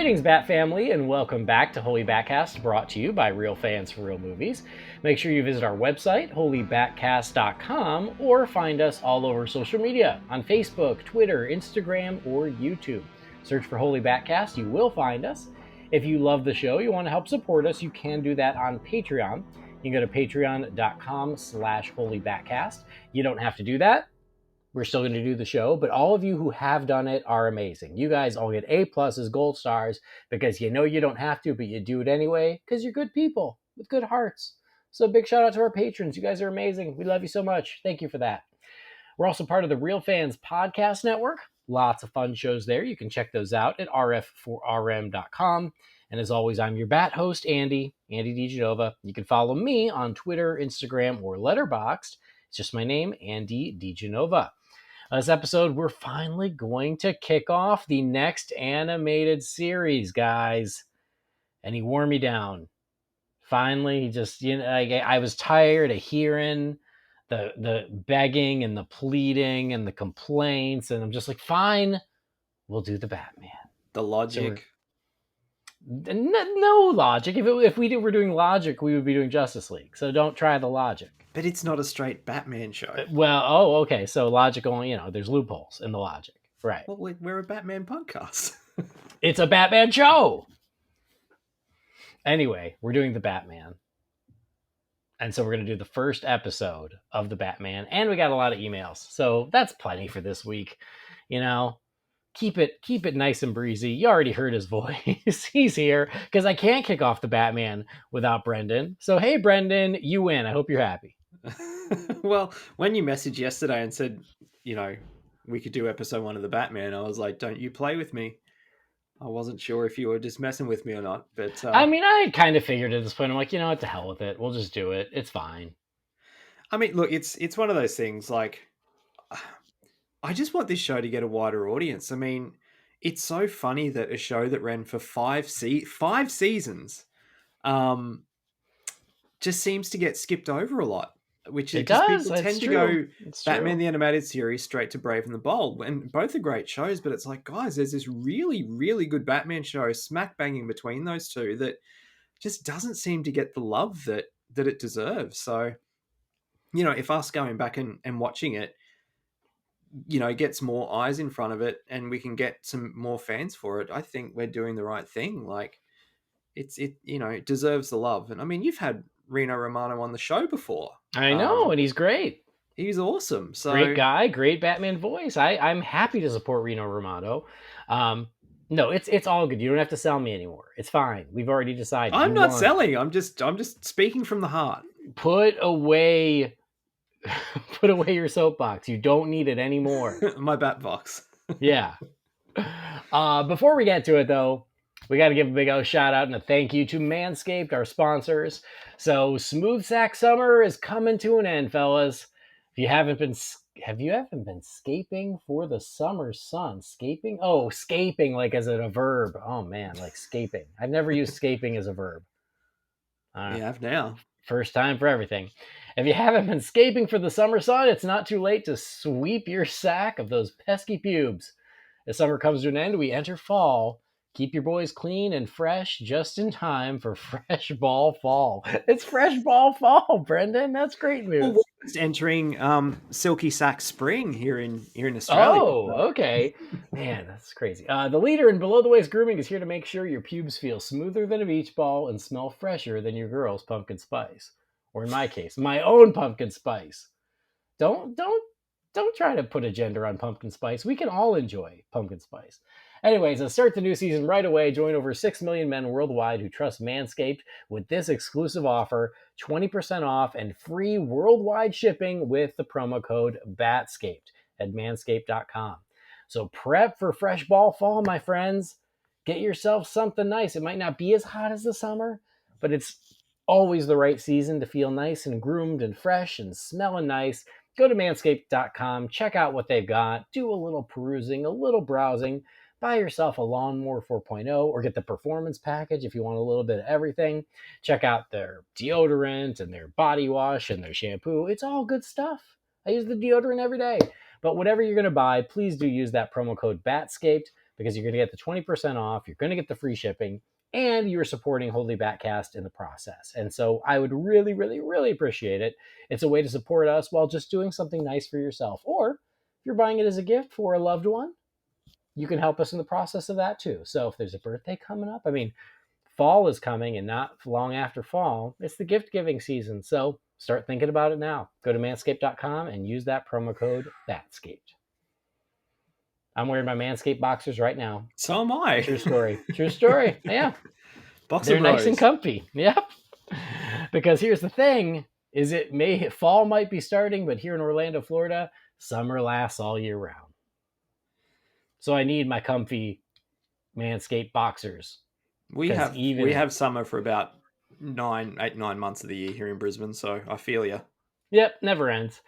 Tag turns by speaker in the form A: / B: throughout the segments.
A: Greetings, Bat Family, and welcome back to Holy BatCast, brought to you by Real Fans for Real Movies. Make sure you visit our website, holybatcast.com, or find us all over social media on Facebook, Twitter, Instagram, or YouTube. Search for Holy BatCast, you will find us. If you love the show, you want to help support us, you can do that on Patreon. You can go to patreon.com/holybatcast. You don't have to do that. We're still going to do the show, but all of you who have done it are amazing. You guys all get A+, gold stars, because you know you don't have to, but you do it anyway, because you're good people with good hearts. So big shout out to our patrons. You guys are amazing. We love you so much. Thank you for that. We're also part of the Real Fans Podcast Network. Lots of fun shows there. You can check those out at rf4rm.com. And as always, I'm your Bat host, Andy DiGenova. You can follow me on Twitter, Instagram, or Letterboxd. It's just my name, Andy DiGenova. This episode, we're finally going to kick off the next animated series, guys. And he wore me down. Finally, he just, I was tired of hearing the begging and the pleading and the complaints. And I'm just like, fine, we'll do the Batman.
B: The logic.
A: No logic. If we were doing logic, we would be doing Justice League. So don't try the logic.
B: But it's not a straight Batman show.
A: Well, okay. So logic only, there's loopholes in the logic. Right.
B: Well, we're a Batman podcast.
A: It's a Batman show. Anyway, we're doing the Batman. And so we're going to do the first episode of the Batman. And we got a lot of emails. So that's plenty for this week. Keep it nice and breezy. You already heard his voice. He's here because I can't kick off the Batman without Brendan. So, hey, Brendan, you win. I hope you're happy.
B: Well, when you messaged yesterday and said, we could do episode 1 of the Batman, I was like, don't you play with me. I wasn't sure if you were just messing with me or not. But
A: I kind of figured at this point, I'm like, what the hell with it. We'll just do it. It's fine.
B: I mean, look, it's one of those things like, I just want this show to get a wider audience. I mean, it's so funny that a show that ran for 5 seasons just seems to get skipped over a lot. Which
A: it does.
B: People tend to go Batman the Animated Series straight to Brave and the Bold. And both are great shows, but it's like, guys, there's this really, really good Batman show smack banging between those two that just doesn't seem to get the love that it deserves. So, if us going back and watching it, gets more eyes in front of it and we can get some more fans for it, I think we're doing the right thing. Like it deserves the love. And I mean, you've had Rino Romano on the show before.
A: I know. And he's great.
B: He's awesome. So
A: great guy, great Batman voice. I'm happy to support Rino Romano. No, it's all good. You don't have to sell me anymore. It's fine. We've already decided.
B: I'm not selling. I'm just speaking from the heart.
A: Put away your soapbox. You don't need it anymore.
B: My bat box.
A: Yeah. Before we get to it, though, we got to give a big shout out and a thank you to Manscaped, our sponsors. So Smooth Sack Summer is coming to an end, fellas. If you haven't been scaping for the summer sun? Scaping? Oh, scaping like as a verb. Oh man, like scaping. I've never used scaping as a verb.
B: You have now.
A: First time for everything. If you haven't been scaping for the summer sun, it's not too late to sweep your sack of those pesky pubes. As summer comes to an end, we enter fall. Keep your boys clean and fresh just in time for Fresh Ball Fall. It's Fresh Ball Fall, Brendan. That's great news.
B: Well, we're just entering Silky Sack Spring here in Australia.
A: Oh, okay. Man, that's crazy. The leader in below-the-waist grooming is here to make sure your pubes feel smoother than a beach ball and smell fresher than your girl's pumpkin spice. Or in my case, my own pumpkin spice. Don't try to put a gender on pumpkin spice. We can all enjoy pumpkin spice. Anyways, let's start the new season right away. Join over 6 million men worldwide who trust Manscaped with this exclusive offer, 20% off and free worldwide shipping with the promo code BATSCAPED at manscaped.com. So prep for Fresh Ball Fall, my friends. Get yourself something nice. It might not be as hot as the summer, but it's always the right season to feel nice and groomed and fresh and smelling nice. Go to manscaped.com, check out what they've got, do a little perusing, a little browsing, buy yourself a Lawnmower 4.0 or get the Performance Package if you want a little bit of everything. Check out their deodorant and their body wash and their shampoo. It's all good stuff. I use the deodorant every day. But whatever you're going to buy, please do use that promo code BATSCAPED. because you're going to get the 20% off, you're going to get the free shipping, and you're supporting Holy BatCast in the process. And so I would really, really, really appreciate it. It's a way to support us while just doing something nice for yourself. Or if you're buying it as a gift for a loved one, you can help us in the process of that too. So if there's a birthday coming up, I mean, fall is coming, and not long after fall, it's the gift giving season. So start thinking about it now. Go to manscaped.com and use that promo code BATSCAPED. I'm wearing my Manscaped boxers right now.
B: So am I.
A: True story. True story. Yeah.
B: Boxer
A: They're
B: bros.
A: nice and comfy. Yep. Because here's the thing, is fall might be starting, but here in Orlando, Florida, summer lasts all year round. So I need my comfy Manscaped boxers.
B: We have summer for about 9 months of the year here in Brisbane, so I feel you.
A: Yep, never ends.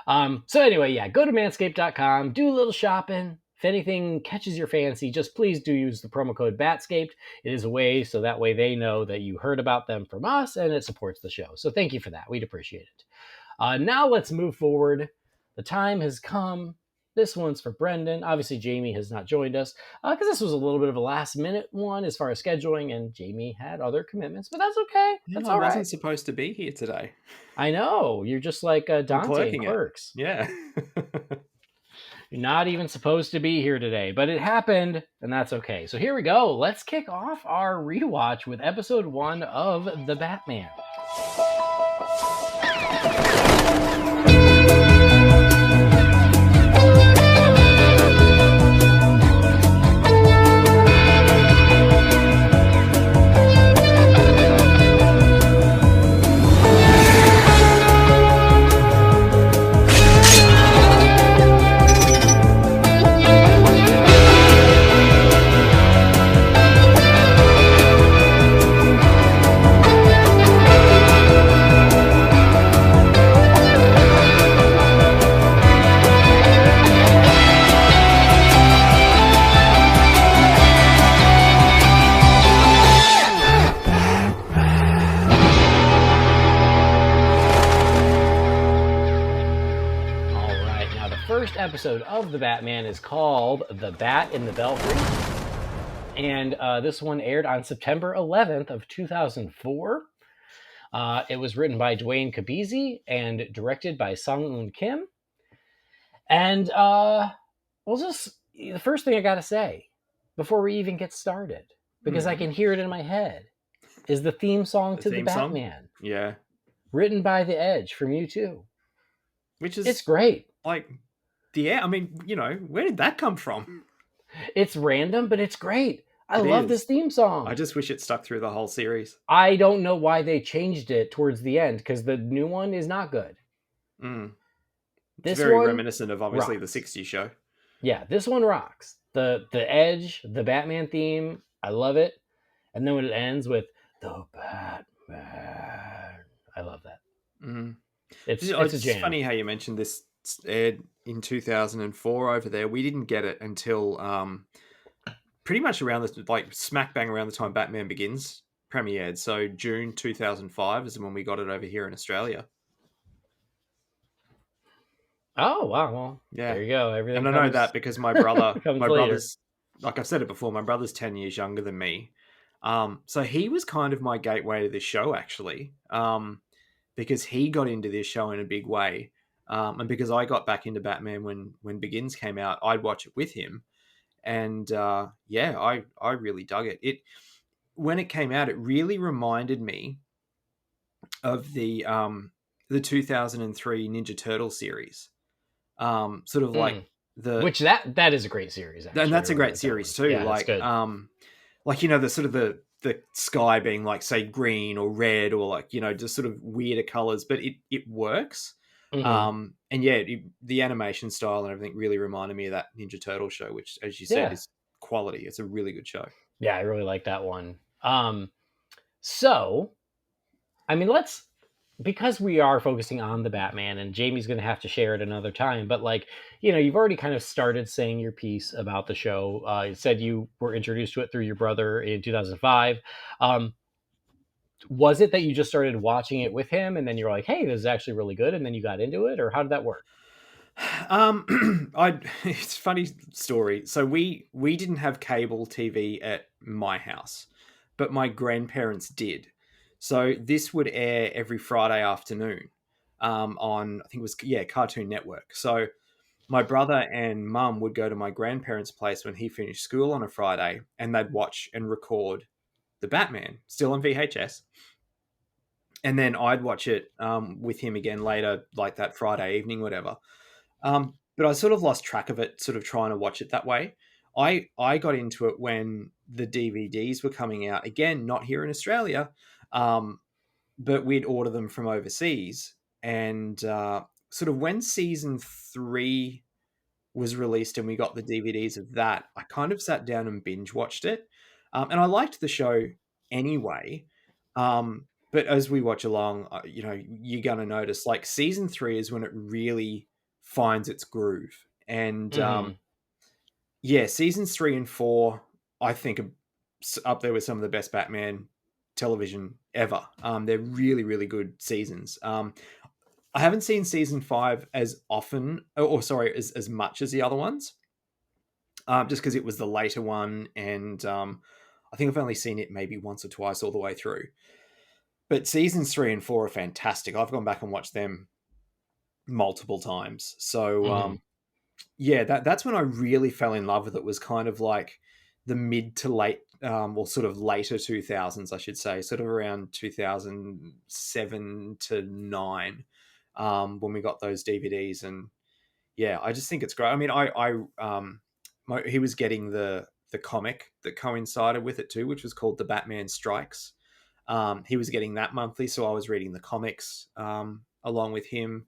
A: So anyway, yeah, go to manscaped.com, do a little shopping. If anything catches your fancy, just please do use the promo code BATSCAPED. It is a way, so that way they know that you heard about them from us, and it supports the show. So thank you for that. We'd appreciate it. Now let's move forward. The time has come. This one's for Brendan. Obviously, Jamie has not joined us because this was a little bit of a last-minute one as far as scheduling, and Jamie had other commitments, but that's okay. That's all right. I
B: wasn't supposed to be here today.
A: I know. You're just like Dante in Clerks.
B: Yeah.
A: You're not even supposed to be here today, but it happened, and that's okay. So here we go. Let's kick off our rewatch with episode 1 of The Batman. Episode of The Batman is called The Bat in the Belfry, and this one aired on September 11th of 2004. It was written by Dwayne Kabezi and directed by Sung-Eun Kim. And the first thing I gotta say before we even get started, because I can hear it in my head, is the theme song to The Batman.
B: Yeah,
A: written by The Edge from U2, it's great.
B: Yeah, I mean, where did that come from?
A: It's random, but it's great. I love this theme song.
B: I just wish it stuck through the whole series.
A: I don't know why they changed it towards the end, because the new one is not good.
B: It's very reminiscent of, obviously, the 60s show.
A: Yeah, this one rocks. The Edge, the Batman theme, I love it. And then when it ends with, The Batman, I love that.
B: Mm-hmm.
A: It's a jam.
B: It's funny how you mentioned this aired in 2004 over there. We didn't get it until pretty much around smack bang around the time Batman Begins premiered. So June 2005 is when we got it over here in Australia.
A: Oh wow! Well, yeah, there you go. Everything.
B: And I know that because my brother's, like I've said it before, my brother's 10 years younger than me. So he was kind of my gateway to this show, actually, because he got into this show in a big way. And because I got back into Batman when Begins came out, I'd watch it with him. And I really dug it. When it came out, it really reminded me of the 2003 Ninja Turtle series. Sort of like
A: which that is a great series, actually.
B: And that's a great series too.
A: Yeah,
B: the sort of the sky being like, say, green or red or just sort of weirder colors, but it works. Mm-hmm. And yeah, the animation style and everything really reminded me of that Ninja Turtle show, which, as you said, is quality. It's a really good show.
A: Yeah, I really like that one. So, I mean, because we are focusing on the Batman, and Jamie's going to have to share it another time, but you've already kind of started saying your piece about the show. You said you were introduced to it through your brother in 2005. Was it that you just started watching it with him and then you're like, hey, this is actually really good, and then you got into it, or how did that work?
B: It's a funny story. So we didn't have cable TV at my house, but my grandparents did. So this would air every Friday afternoon, on, I think it was, yeah, Cartoon Network. So my brother and mum would go to my grandparents' place when he finished school on a Friday, and they'd watch and record the Batman, still on VHS, and then I'd watch it, with him again later, like that Friday evening, whatever. But I sort of lost track of it, sort of trying to watch it that way. I got into it when the DVDs were coming out. Again, not here in Australia, um, but we'd order them from overseas. And sort of when season three was released and we got the DVDs of that, I kind of sat down and binge watched it. And I liked the show anyway. But as we watch along, you're going to notice like season three is when it really finds its groove. And
A: Mm-hmm.
B: yeah, seasons three and four, I think, are up there with some of the best Batman television ever. They're really, really good seasons. I haven't seen season five as often, or sorry, as much as the other ones, just because it was the later one, and I think I've only seen it maybe once or twice all the way through. But seasons three and four are fantastic. I've gone back and watched them multiple times. So
A: Mm-hmm.
B: yeah, that's when I really fell in love with it. Was kind of like the mid to late, or sort of later 2000s, I should say, sort of around 2007 to 9, when we got those DVDs. And yeah, I just think it's great. I mean, he was getting the comic that coincided with it too, which was called The Batman Strikes. He was getting that monthly, so I was reading the comics, along with him.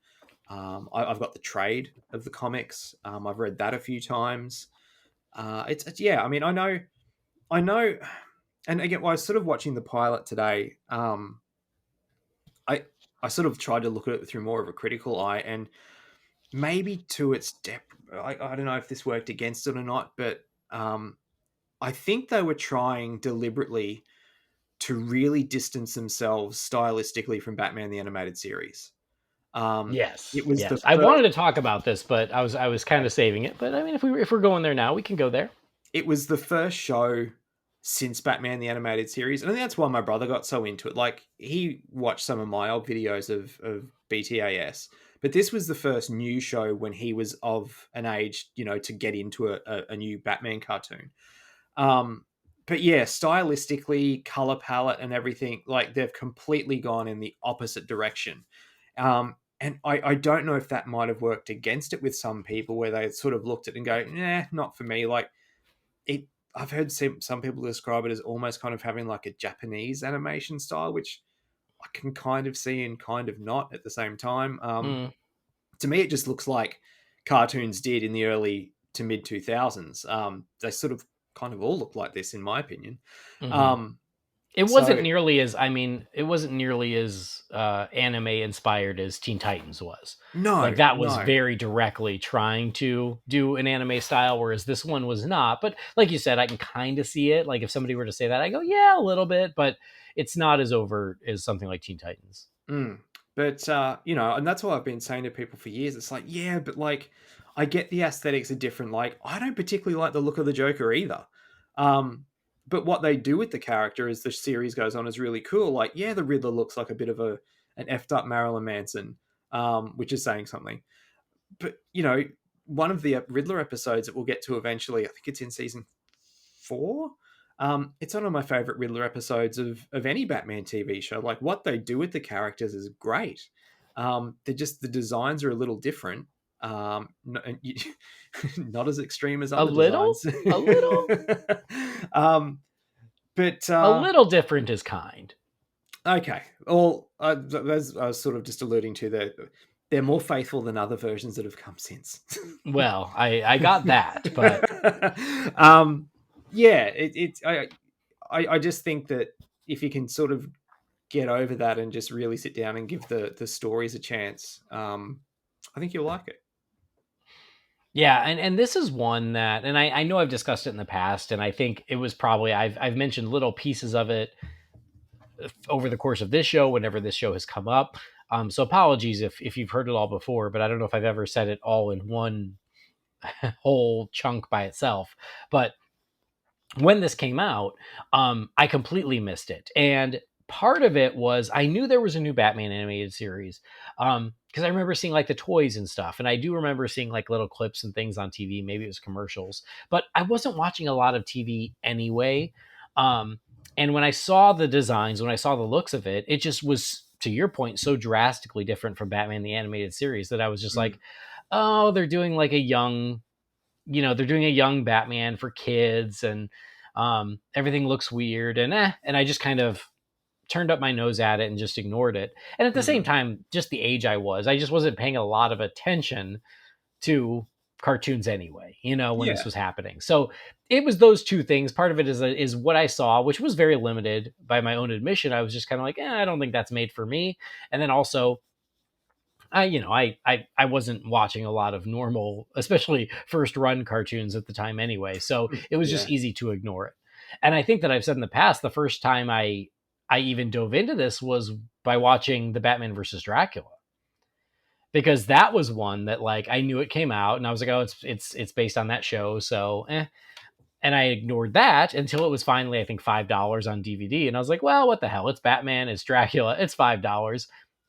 B: I've got the trade of the comics. I've read that a few times. It's yeah. I mean, I know, and again, I was sort of watching the pilot today. I I sort of tried to look at it through more of a critical eye, and maybe to its depth. I don't know if this worked against it or not, but I think they were trying deliberately to really distance themselves stylistically from Batman the Animated Series.
A: Yes,
B: It was the
A: yes. I
B: first.
A: wanted to talk about this, but I was kind of saving it. But I mean, if we're going there now, we can go there.
B: It was the first show since Batman the Animated Series, and I think that's why my brother got so into it. Like he watched some of my old videos of BTAS, but this was the first new show when he was of an age, to get into a new Batman cartoon. Um, but yeah, stylistically, color palette, and everything, like they've completely gone in the opposite direction. And I don't know if that might have worked against it with some people, where they sort of looked at it and go, "Nah, not for me." Like it, I've heard some people describe it as almost kind of having like a Japanese animation style, which I can kind of see and kind of not at the same time.
A: Mm,
B: To me, it just looks like cartoons did in the early to mid 2000s. They sort of kind of all look like this, in my opinion.
A: hmm.
B: Um,
A: It
B: so
A: wasn't nearly as I mean, it wasn't nearly as anime inspired as Teen Titans was. Like
B: no,
A: that was
B: no.
A: very directly trying to do an anime style, whereas this one was not. But like you said, I can kind of see it. Like if somebody were to say that, I go, yeah, a little bit, but it's not as overt as something like Teen Titans.
B: Mm. But and that's what I've been saying to people for years. It's like, yeah, but like, I get the aesthetics are different. Like, I don't particularly like the look of the Joker either. Um, but what they do with the character as the series goes on is really cool. Like, yeah, the Riddler looks like a bit of an effed up Marilyn Manson, which is saying something. But one of the Riddler episodes that we'll get to eventually, I think it's in season four. It's one of my favorite Riddler episodes of any Batman TV show. Like what they do with the characters is great. They're just the designs are a little different. Not, not as extreme as
A: A
B: other
A: little,
B: designs.
A: a little,
B: um, but
A: a little different is kind.
B: okay. Well, as I was sort of just alluding to, they're more faithful than other versions that have come since.
A: Well, I got that, but
B: um, yeah, I just think that if you can sort of get over that and just really sit down and give the stories a chance, I think you'll like it.
A: yeah, and this is one that, and I know I've discussed it in the past, and I think it was probably I've mentioned little pieces of it over the course of this show whenever this show has come up. So apologies if you've heard it all before, but I don't know if I've ever said it all in one whole chunk by itself. But when this came out, I completely missed it. And part of it was I knew there was a new Batman animated series, because I remember seeing like the toys and stuff. And I do remember seeing like little clips and things on TV. Maybe it was commercials, but I wasn't watching a lot of TV anyway. And when I saw the designs, when I saw the looks of it, it just was, to your point, so drastically different from Batman the Animated Series that I was just like, oh, they're doing like a young, they're doing a young Batman for kids, and everything looks weird, and I just kind of turned up my nose at it and just ignored it. And at the same time, just the age I just wasn't paying a lot of attention to cartoons anyway, when this
B: Yeah.
A: was happening. So it was those two things. Part of it is what I saw, which was very limited by my own admission. I was just kind of like, I don't think that's made for me. And then also, I wasn't watching a lot of normal, especially first run cartoons at the time anyway. So it was
B: Yeah.
A: just easy to ignore it. And I think that I've said in the past, the first time I even dove into this was by watching the Batman versus Dracula, because that was one that like I knew it came out and I was like, oh, it's based on that show, so and I ignored that until it was finally, I think, $5 on DVD. And I was like, well, what the hell? It's Batman, it's Dracula, it's $5.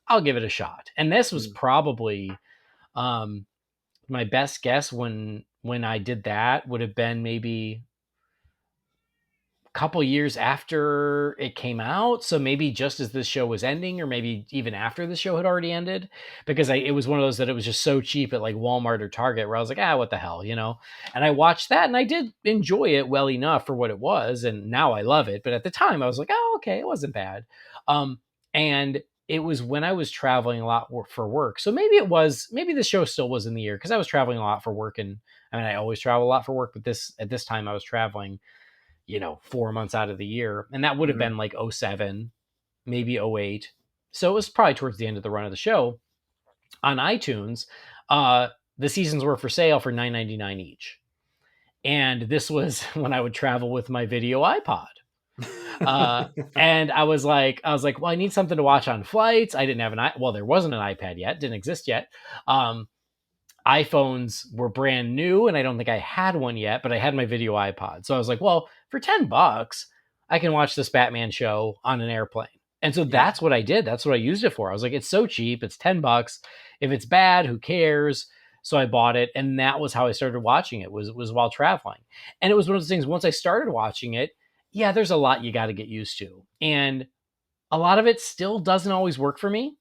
A: I'll give it a shot. And this was probably um, my best guess when I did that would have been maybe couple years after it came out, so maybe just as this show was ending, or maybe even after the show had already ended, because it was one of those that it was just so cheap at like Walmart or Target where I was like, what the hell, and I watched that and I did enjoy it well enough for what it was, and now I love it. But at the time I was like, oh, okay, it wasn't bad. And it was when I was traveling a lot for work, so maybe the show still was in the year, because I was traveling a lot for work. And I mean, I always travel a lot for work, but at this time I was traveling 4 months out of the year. And that would have been like '07, maybe '08. So it was probably towards the end of the run of the show. On iTunes, the seasons were for sale for $9.99 each. And this was when I would travel with my video iPod. And I was like, well, I need something to watch on flights. I didn't have well, there wasn't an iPad yet, didn't exist yet. iPhones were brand new, and I don't think I had one yet, but I had my video iPod. So I was like, well, for $10, I can watch this Batman show on an airplane. And so that's what I did. That's what I used it for. I was like, it's so cheap. It's $10. If it's bad, who cares? So I bought it, and that was how I started watching it, was while traveling. And it was one of those things, once I started watching it, there's a lot you got to get used to. And a lot of it still doesn't always work for me.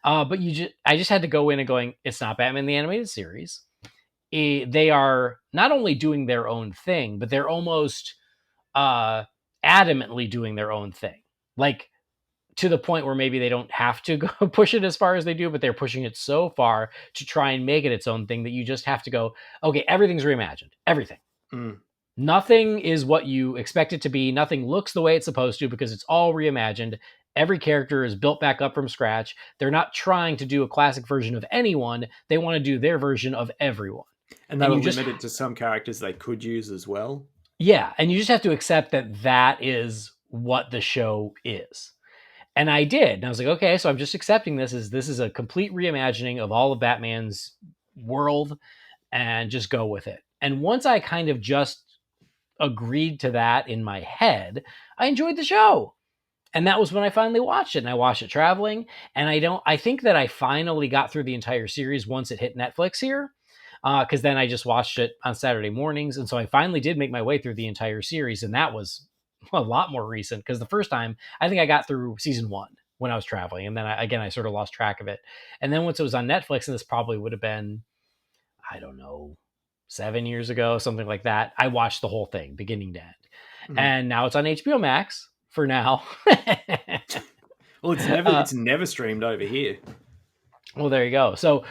A: But I just had to go in and going, it's not Batman the Animated Series. They are not only doing their own thing, but they're almost adamantly doing their own thing. Like, to the point where maybe they don't have to go push it as far as they do, but they're pushing it so far to try and make it its own thing that you just have to go, okay, everything's reimagined. Everything. Nothing is what you expect it to be. Nothing looks the way it's supposed to, because it's all reimagined. Every character is built back up from scratch. They're not trying to do a classic version of anyone. They want to do their version of everyone.
B: And they were limited to some characters they could use as well.
A: Yeah, and you just have to accept that is what the show is. And I did. And I was like, okay, so I'm just accepting this is a complete reimagining of all of Batman's world, and just go with it. And once I kind of just agreed to that in my head, I enjoyed the show. And that was when I finally watched it, and I watched it traveling. And I think that I finally got through the entire series once it hit Netflix here. Because then I just watched it on Saturday mornings. And so I finally did make my way through the entire series. And that was a lot more recent, because the first time I think I got through season 1 when I was traveling. And then I sort of lost track of it. And then once it was on Netflix, and this probably would have been, I don't know, 7 years ago, something like that, I watched the whole thing beginning to end. And now it's on HBO Max for now.
B: Well, it's never streamed over here.
A: Well, there you go. So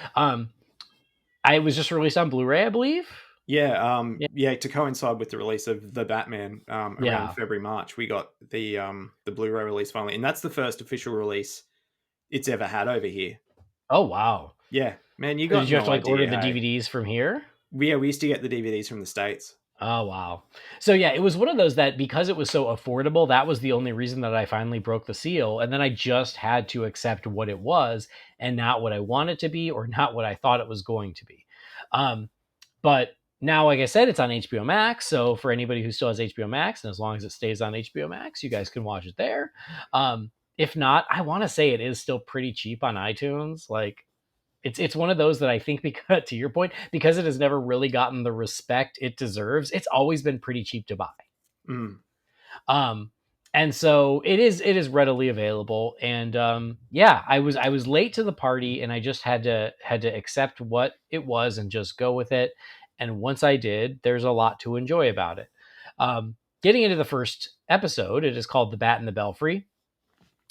A: I was just released on Blu-ray, I believe.
B: Yeah, to coincide with the release of the Batman around February, March, we got the Blu-ray release finally, and that's the first official release it's ever had over here.
A: Oh wow!
B: Yeah, man,
A: Did you have to order the DVDs from here?
B: Yeah, we used to get the DVDs from the States.
A: Oh, wow. So yeah, it was one of those that because it was so affordable, that was the only reason that I finally broke the seal. And then I just had to accept what it was and not what I want it to be or not what I thought it was going to be. But now, like I said, it's on HBO Max. So for anybody who still has HBO Max, and as long as it stays on HBO Max, you guys can watch it there. If not, I want to say it is still pretty cheap on iTunes. Like it's one of those that I think, because to your point, because it has never really gotten the respect it deserves, it's always been pretty cheap to buy.
B: Mm.
A: Um, and so it is readily available. And yeah, I was late to the party, and I just had to accept what it was and just go with it. And once I did, there's a lot to enjoy about it. Getting into the first episode, it is called The Bat and the Belfry.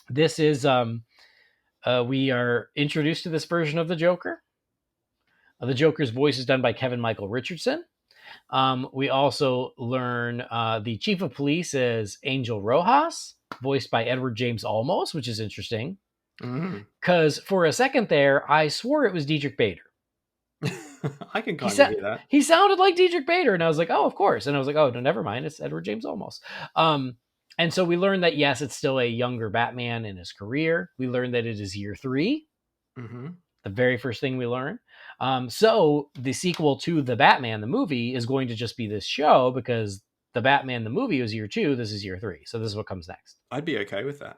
A: This is we are introduced to this version of the Joker. The Joker's voice is done by Kevin Michael Richardson. We also learn the chief of police is Angel Rojas, voiced by Edward James Olmos, which is interesting. Because for a second there, I swore it was Dietrich Bader.
B: I can kind of hear that.
A: He sounded like Dietrich Bader, and I was like, oh, of course. And I was like, oh, no, never mind. It's Edward James Olmos. And so we learned that, yes, it's still a younger Batman in his career. We learned that it is year 3.
B: Mm-hmm.
A: The very first thing we learn. So the sequel to The Batman, the movie, is going to just be this show, because The Batman, the movie, was year 2. This is year 3. So this is what comes next.
B: I'd be okay with that.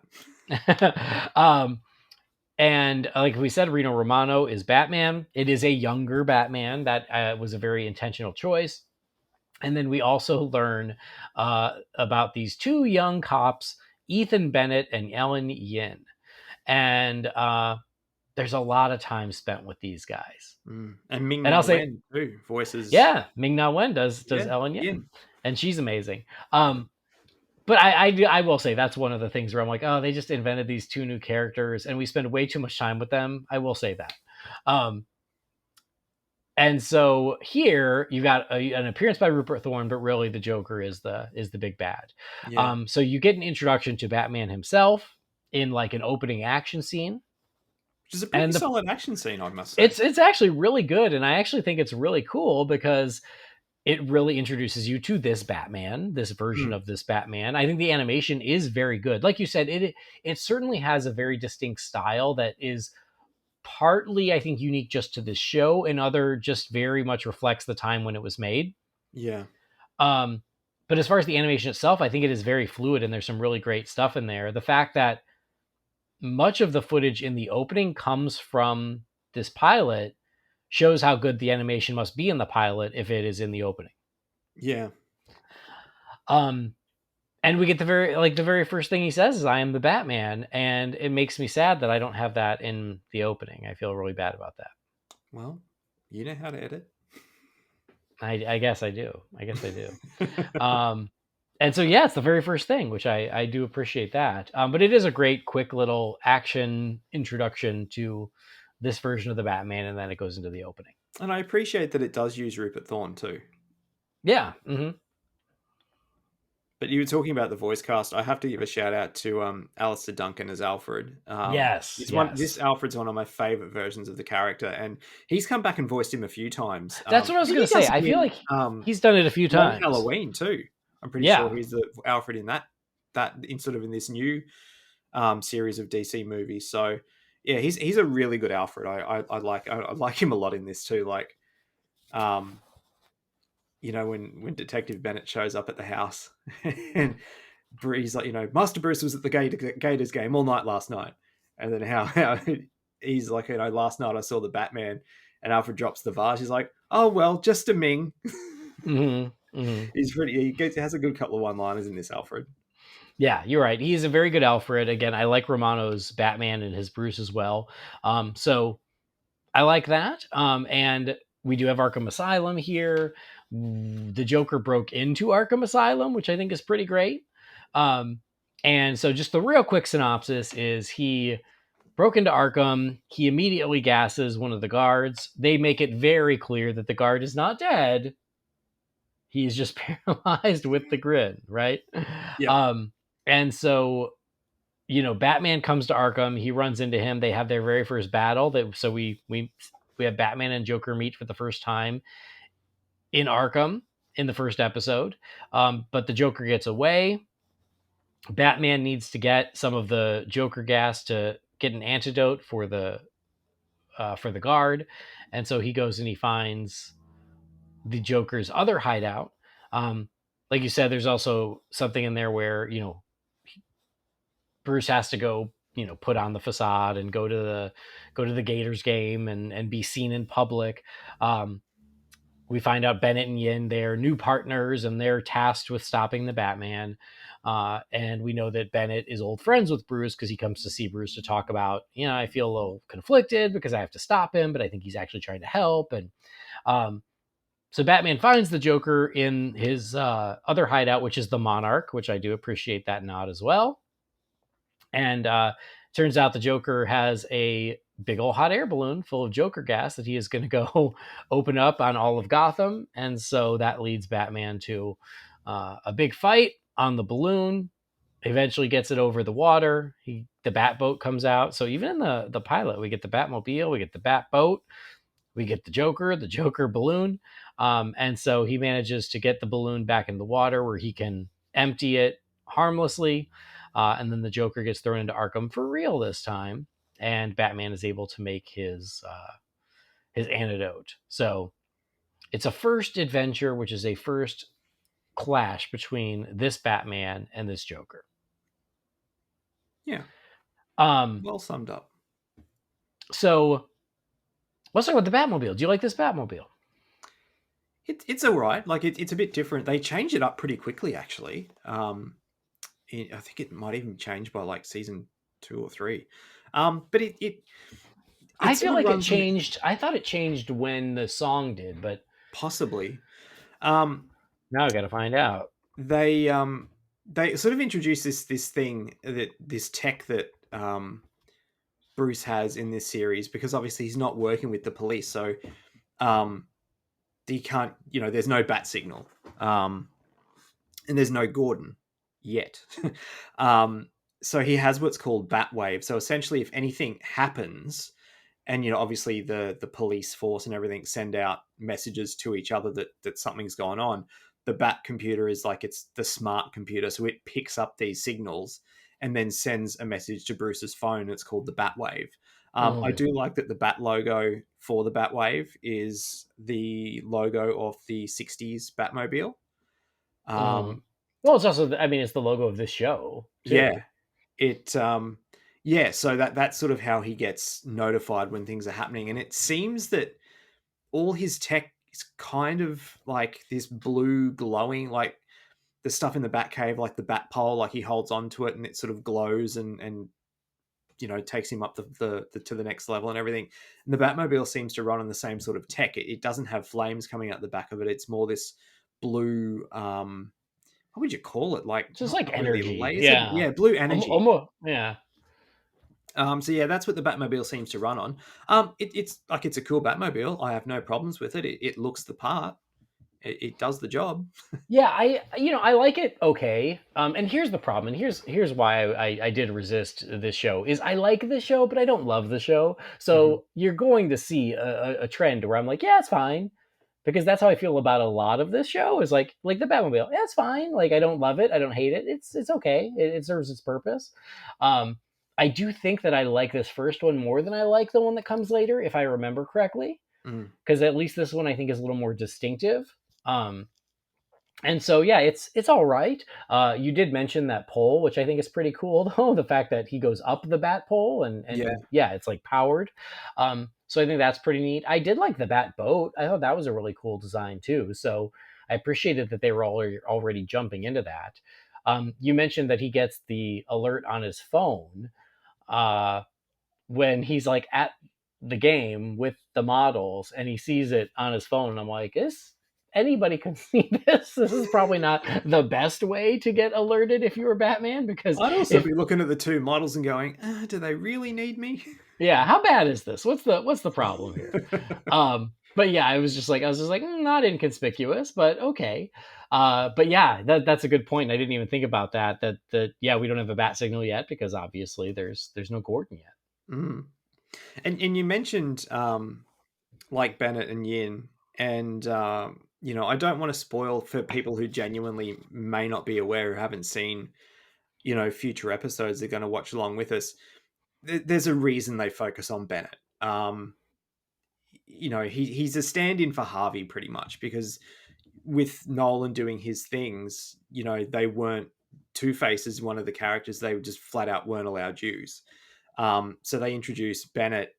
A: And like we said, Reno Romano is Batman. It is a younger Batman. That was a very intentional choice. And then we also learn about these 2 young cops, Ethan Bennett and Ellen Yin. And there's a lot of time spent with these guys.
B: And Ming Na Wen too voices.
A: Yeah, Ming Na Wen does Ellen Yin, and she's amazing. But I will say that's one of the things where I'm like, oh, they just invented these 2 new characters, and we spend way too much time with them. I will say that. And so here you got an appearance by Rupert Thorne, but really the Joker is the big bad. Yeah. So you get an introduction to Batman himself in like an opening action scene.
B: Which is a pretty solid action scene, I must say.
A: It's actually really good, and I actually think it's really cool because it really introduces you to this Batman, this version of this Batman. I think the animation is very good. Like you said, it certainly has a very distinct style that is partly, I think, unique just to this show, and other just very much reflects the time when it was made.
B: Yeah.
A: But as far as the animation itself, I think it is very fluid, and there's some really great stuff in there. The fact that much of the footage in the opening comes from this pilot shows how good the animation must be in the pilot if it is in the opening.
B: Yeah.
A: And we get the very first thing he says is, "I am the Batman," and it makes me sad that I don't have that in the opening. I feel really bad about that.
B: Well, you know how to edit.
A: I guess I do. And so, yeah, it's the very first thing, which I do appreciate that. But it is a great, quick little action introduction to this version of the Batman, and then it goes into the opening.
B: And I appreciate that it does use Rupert Thorne too.
A: Yeah. Mm-hmm.
B: But you were talking about the voice cast. I have to give a shout out to Alistair Duncan as Alfred.
A: Yes.
B: This Alfred's one of my favorite versions of the character, and he's come back and voiced him a few times.
A: That's what I was going to say. I feel like he's done it a few times.
B: Halloween too. I'm pretty sure he's the Alfred in that in sort of in this new series of DC movies. So yeah, he's a really good Alfred. I like him a lot in this too. Like, you know, when Detective Bennett shows up at the house and he's like, you know, Master Bruce was at the Gators game all night last night, and then how he's like, you know, last night I saw the Batman, and Alfred drops the vase. He's like, oh well, just a Ming.
A: Mm-hmm. Mm-hmm.
B: He has a good couple of one-liners in this Alfred.
A: Yeah, you're right. He's a very good Alfred. Again, I like Romano's Batman and his Bruce as well. So I like that. And we do have Arkham Asylum here. The Joker broke into Arkham Asylum, which I think is pretty great. And so just the real quick synopsis is he broke into Arkham. He immediately gasses one of the guards. They make it very clear that the guard is not dead. He's just paralyzed with the grin, right?
B: Yeah.
A: And so, you know, Batman comes to Arkham. He runs into him. They have their very first battle. So we have Batman and Joker meet for the first time in Arkham. in the first episode. But the Joker gets away. Batman needs to get some of the Joker gas to get an antidote for the guard, and so he goes and he finds the Joker's other hideout. Like you said, there's also something in there where Bruce has to go, put on the facade and go to the Gators game and be seen in public. We find out Bennett and Yin, they're new partners and they're tasked with stopping the Batman. And we know that Bennett is old friends with Bruce because he comes to see Bruce to talk about, I feel a little conflicted because I have to stop him, but I think he's actually trying to help. And so Batman finds the Joker in his other hideout, which is the Monarch, which I do appreciate that nod as well. And turns out the Joker has a big old hot air balloon full of Joker gas that he is going to go open up on all of Gotham. And so that leads Batman to a big fight on the balloon. Eventually gets it over the water. The Batboat comes out. So even in the pilot, we get the Batmobile, we get the Batboat, we get the Joker balloon. And so he manages to get the balloon back in the water where he can empty it harmlessly. And then the Joker gets thrown into Arkham for real this time. And Batman is able to make his antidote. So it's a first adventure, which is a first clash between this Batman and this Joker.
B: Yeah. Well summed up.
A: So let's talk about the Batmobile. Do you like this Batmobile?
B: It's all right. Like it's a bit different. They changed it up pretty quickly, actually. I think it might even change by like season 2 or 3. But
A: I feel like it changed. I thought it changed when the song did, but
B: possibly.
A: Now I got to find out.
B: They sort of introduced this thing, this tech that Bruce has in this series, because obviously he's not working with the police, so he can't. There's no bat signal, and there's no Gordon yet. So he has what's called Batwave. So essentially, if anything happens, and obviously the police force and everything send out messages to each other that something's going on, the Bat computer is like, it's the smart computer, so it picks up these signals and then sends a message to Bruce's phone. It's called the Batwave. I do like that the Bat logo for the Batwave is the logo of the 60s Batmobile.
A: Well, it's also, it's the logo of this show, too.
B: Yeah. So that's sort of how he gets notified when things are happening. And it seems that all his tech is kind of like this blue glowing, like the stuff in the Batcave, like the Bat pole, like he holds onto it and it sort of glows and takes him up the to the next level and everything. And the Batmobile seems to run on the same sort of tech. It doesn't have flames coming out the back of it. It's more this blue, what would you call it? Like
A: just like energy.
B: Really yeah, blue energy.
A: Yeah.
B: So yeah, that's what the Batmobile seems to run on. It's a cool Batmobile. I have no problems with it. It looks the part. It does the job.
A: Yeah, I like it. Okay. And here's the problem. And here's why I did resist this show is I like the show, but I don't love the show. So you're going to see a trend where I'm like, yeah, it's fine. Because that's how I feel about a lot of this show is like the Batmobile. Yeah, it's fine. Like, I don't love it. I don't hate it. It's okay. It serves its purpose. I do think that I like this first one more than I like the one that comes later, if I remember correctly. Because at least this one I think is a little more distinctive. And so, yeah, it's all right. You did mention that pole, which I think is pretty cool, though. The fact that he goes up the bat pole and it's like powered. So I think that's pretty neat. I did like the bat boat. I thought that was a really cool design, too. So I appreciated that they were already jumping into that. You mentioned that he gets the alert on his phone when he's like at the game with the models and he sees it on his phone. And I'm like, anybody can see this. This is probably not the best way to get alerted if you were Batman, because
B: I'd also be looking at the two models and going, do they really need me?
A: Yeah, how bad is this? What's the problem here? But yeah, I was just like not inconspicuous, but okay. But yeah, that's a good point. I didn't even think about that. Yeah, we don't have a bat signal yet because obviously there's no Gordon yet.
B: And you mentioned like Bennett and Yin, and I don't want to spoil for people who genuinely may not be aware or haven't seen, future episodes. They're going to watch along with us. There's a reason they focus on Bennett. He's a stand-in for Harvey pretty much, because with Nolan doing his things, they weren't Two-Face as one of the characters. They just flat out weren't allowed Jews. So they introduced Bennett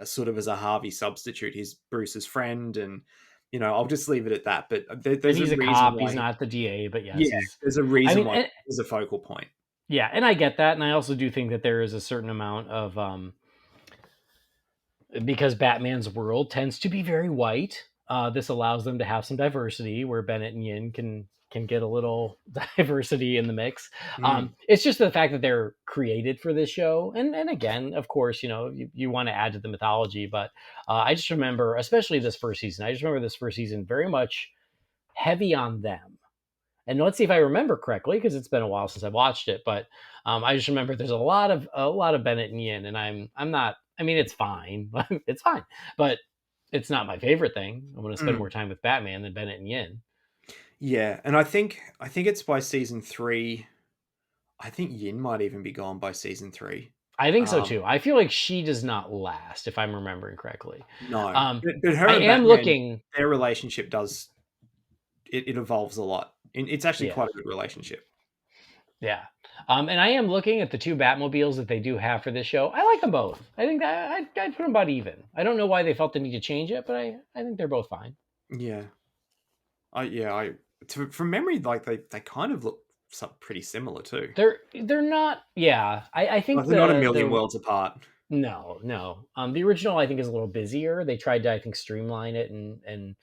B: sort of as a Harvey substitute. He's Bruce's friend, and I'll just leave it at that. But
A: And
B: there's
A: he's
B: a
A: a
B: reason
A: cop.
B: why.
A: He's not the DA, but yes,
B: Yeah,
A: he's.
B: there's a
A: I
B: reason
A: mean,
B: why he's a focal point.
A: yeah, and I get that, and I also do think that there is a certain amount of because Batman's world tends to be very white. This allows them to have some diversity where Bennett and Yin can get a little diversity in the mix. It's just the fact that they're created for this show, and again, of course, you want to add to the mythology, but I just remember, especially this first season, very much heavy on them. And let's see if I remember correctly, because it's been a while since I've watched it. But I just remember there's a lot of Bennett and Yin, and I'm not. I mean, it's fine, it's fine, but it's not my favorite thing. I'm going to spend more time with Batman than Bennett and Yin.
B: Yeah, and I think it's by season 3. I think Yin might even be gone by season 3.
A: I think so too. I feel like she does not last, if I'm remembering correctly.
B: No, but her and Batman, their relationship does. It evolves a lot. It's actually quite a good relationship.
A: Yeah. And I am looking at the 2 Batmobiles that they do have for this show. I like them both. I think that I'd put them about even. I don't know why they felt the need to change it, but I think they're both fine.
B: Yeah. From memory, like they kind of look pretty similar too.
A: They're not. Yeah. I think
B: they're not a million worlds apart.
A: No. The original, I think, is a little busier. They tried to, I think, streamline it and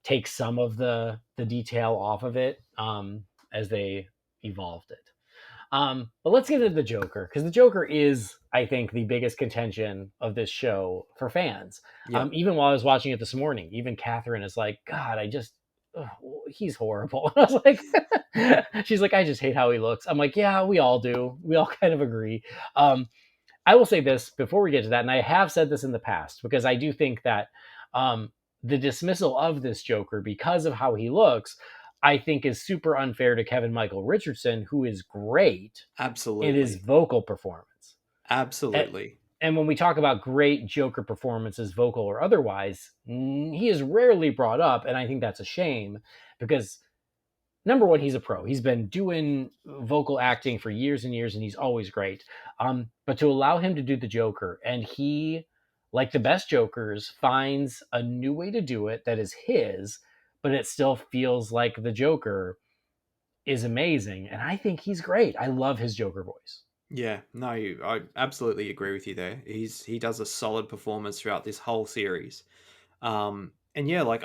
A: take some of the detail off of it as they evolved it. But let's get into the Joker, because the Joker is, I think, the biggest contention of this show for fans. Yep. Even while I was watching it this morning, even Catherine is like, God, he's horrible. And I was like, she's like, I just hate how he looks. I'm like, yeah, we all do. We all kind of agree. I will say this before we get to that, and I have said this in the past, because I do think that the dismissal of this Joker because of how he looks, I think, is super unfair to Kevin Michael Richardson, who is great
B: absolutely
A: in his vocal performance.
B: Absolutely.
A: And when we talk about great Joker performances, vocal or otherwise, he is rarely brought up, and I think that's a shame, because number one, he's a pro. He's been doing vocal acting for years and years, and he's always great. But to allow him to do the Joker, and he, like the best Jokers, finds a new way to do it that is his, but it still feels like the Joker, is amazing. And I think he's great. I love his Joker voice.
B: Yeah, no, I absolutely agree with you there. He does a solid performance throughout this whole series. And yeah, like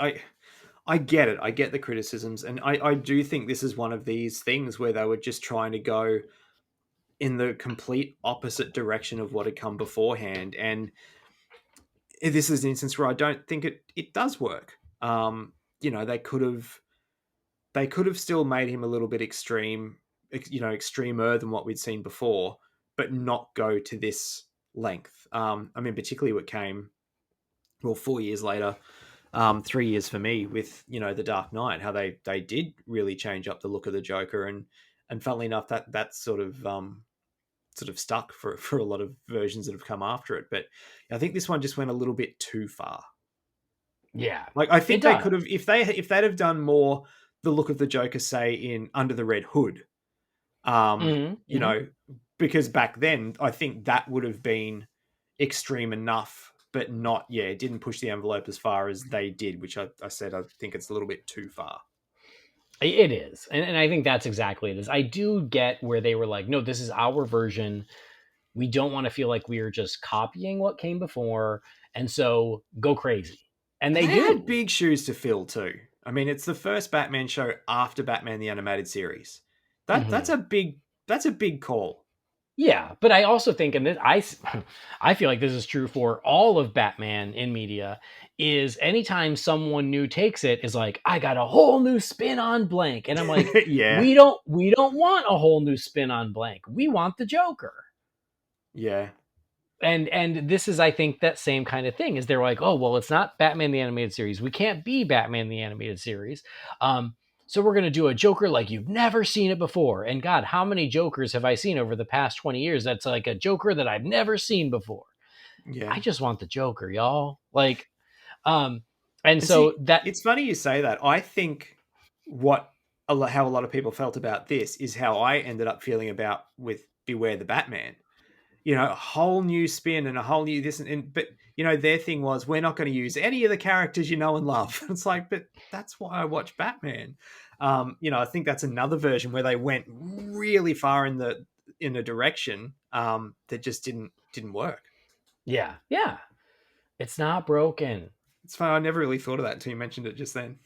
B: I get it. I get the criticisms. And I do think this is one of these things where they were just trying to go in the complete opposite direction of what had come beforehand. And this is an instance where I don't think it does work. They could have still made him a little bit extremer than what we'd seen before, but not go to this length. Particularly what came, 4 years later, 3 years for me with, The Dark Knight, how they did really change up the look of the Joker. And funnily enough, that sort of stuck for a lot of versions that have come after it. But I think this one just went a little bit too far.
A: Yeah.
B: Like, I think they could have, if they'd have done more the look of the Joker, say, in Under the Red Hood, because back then I think that would have been extreme enough, but not, it didn't push the envelope as far as they did, which I said I think it's a little bit too far.
A: It is. And I think that's exactly it is. I do get where they were like, no, this is our version. We don't want to feel like we are just copying what came before. And so go crazy. And they
B: had big shoes to fill too. I mean, it's the first Batman show after Batman the Animated Series. That's a big call.
A: Yeah, but I also think, and I feel like this is true for all of Batman in media, is anytime someone new takes it, is like, I got a whole new spin on blank. And I'm like,
B: yeah,
A: we don't want a whole new spin on blank. We want the Joker.
B: Yeah.
A: and this is, I think, that same kind of thing. Is they're like, oh well, it's not Batman the Animated Series. We can't be Batman the Animated Series. So we're gonna do a Joker like you've never seen it before. And God, how many Jokers have I seen over the past 20 years? That's like a Joker that I've never seen before.
B: Yeah.
A: I just want the Joker, y'all. Like, and
B: And
A: so
B: see,
A: that,
B: it's funny you say that. I think how a lot of people felt about this is how I ended up feeling about with Beware the Batman. A whole new spin and a whole new this but their thing was we're not going to use any of the characters you know and love. It's like, but that's why I watch Batman. I think that's another version where they went really far in a direction that just didn't work.
A: yeah, yeah, it's not broken.
B: It's fine. I never really thought of that until you mentioned it just then.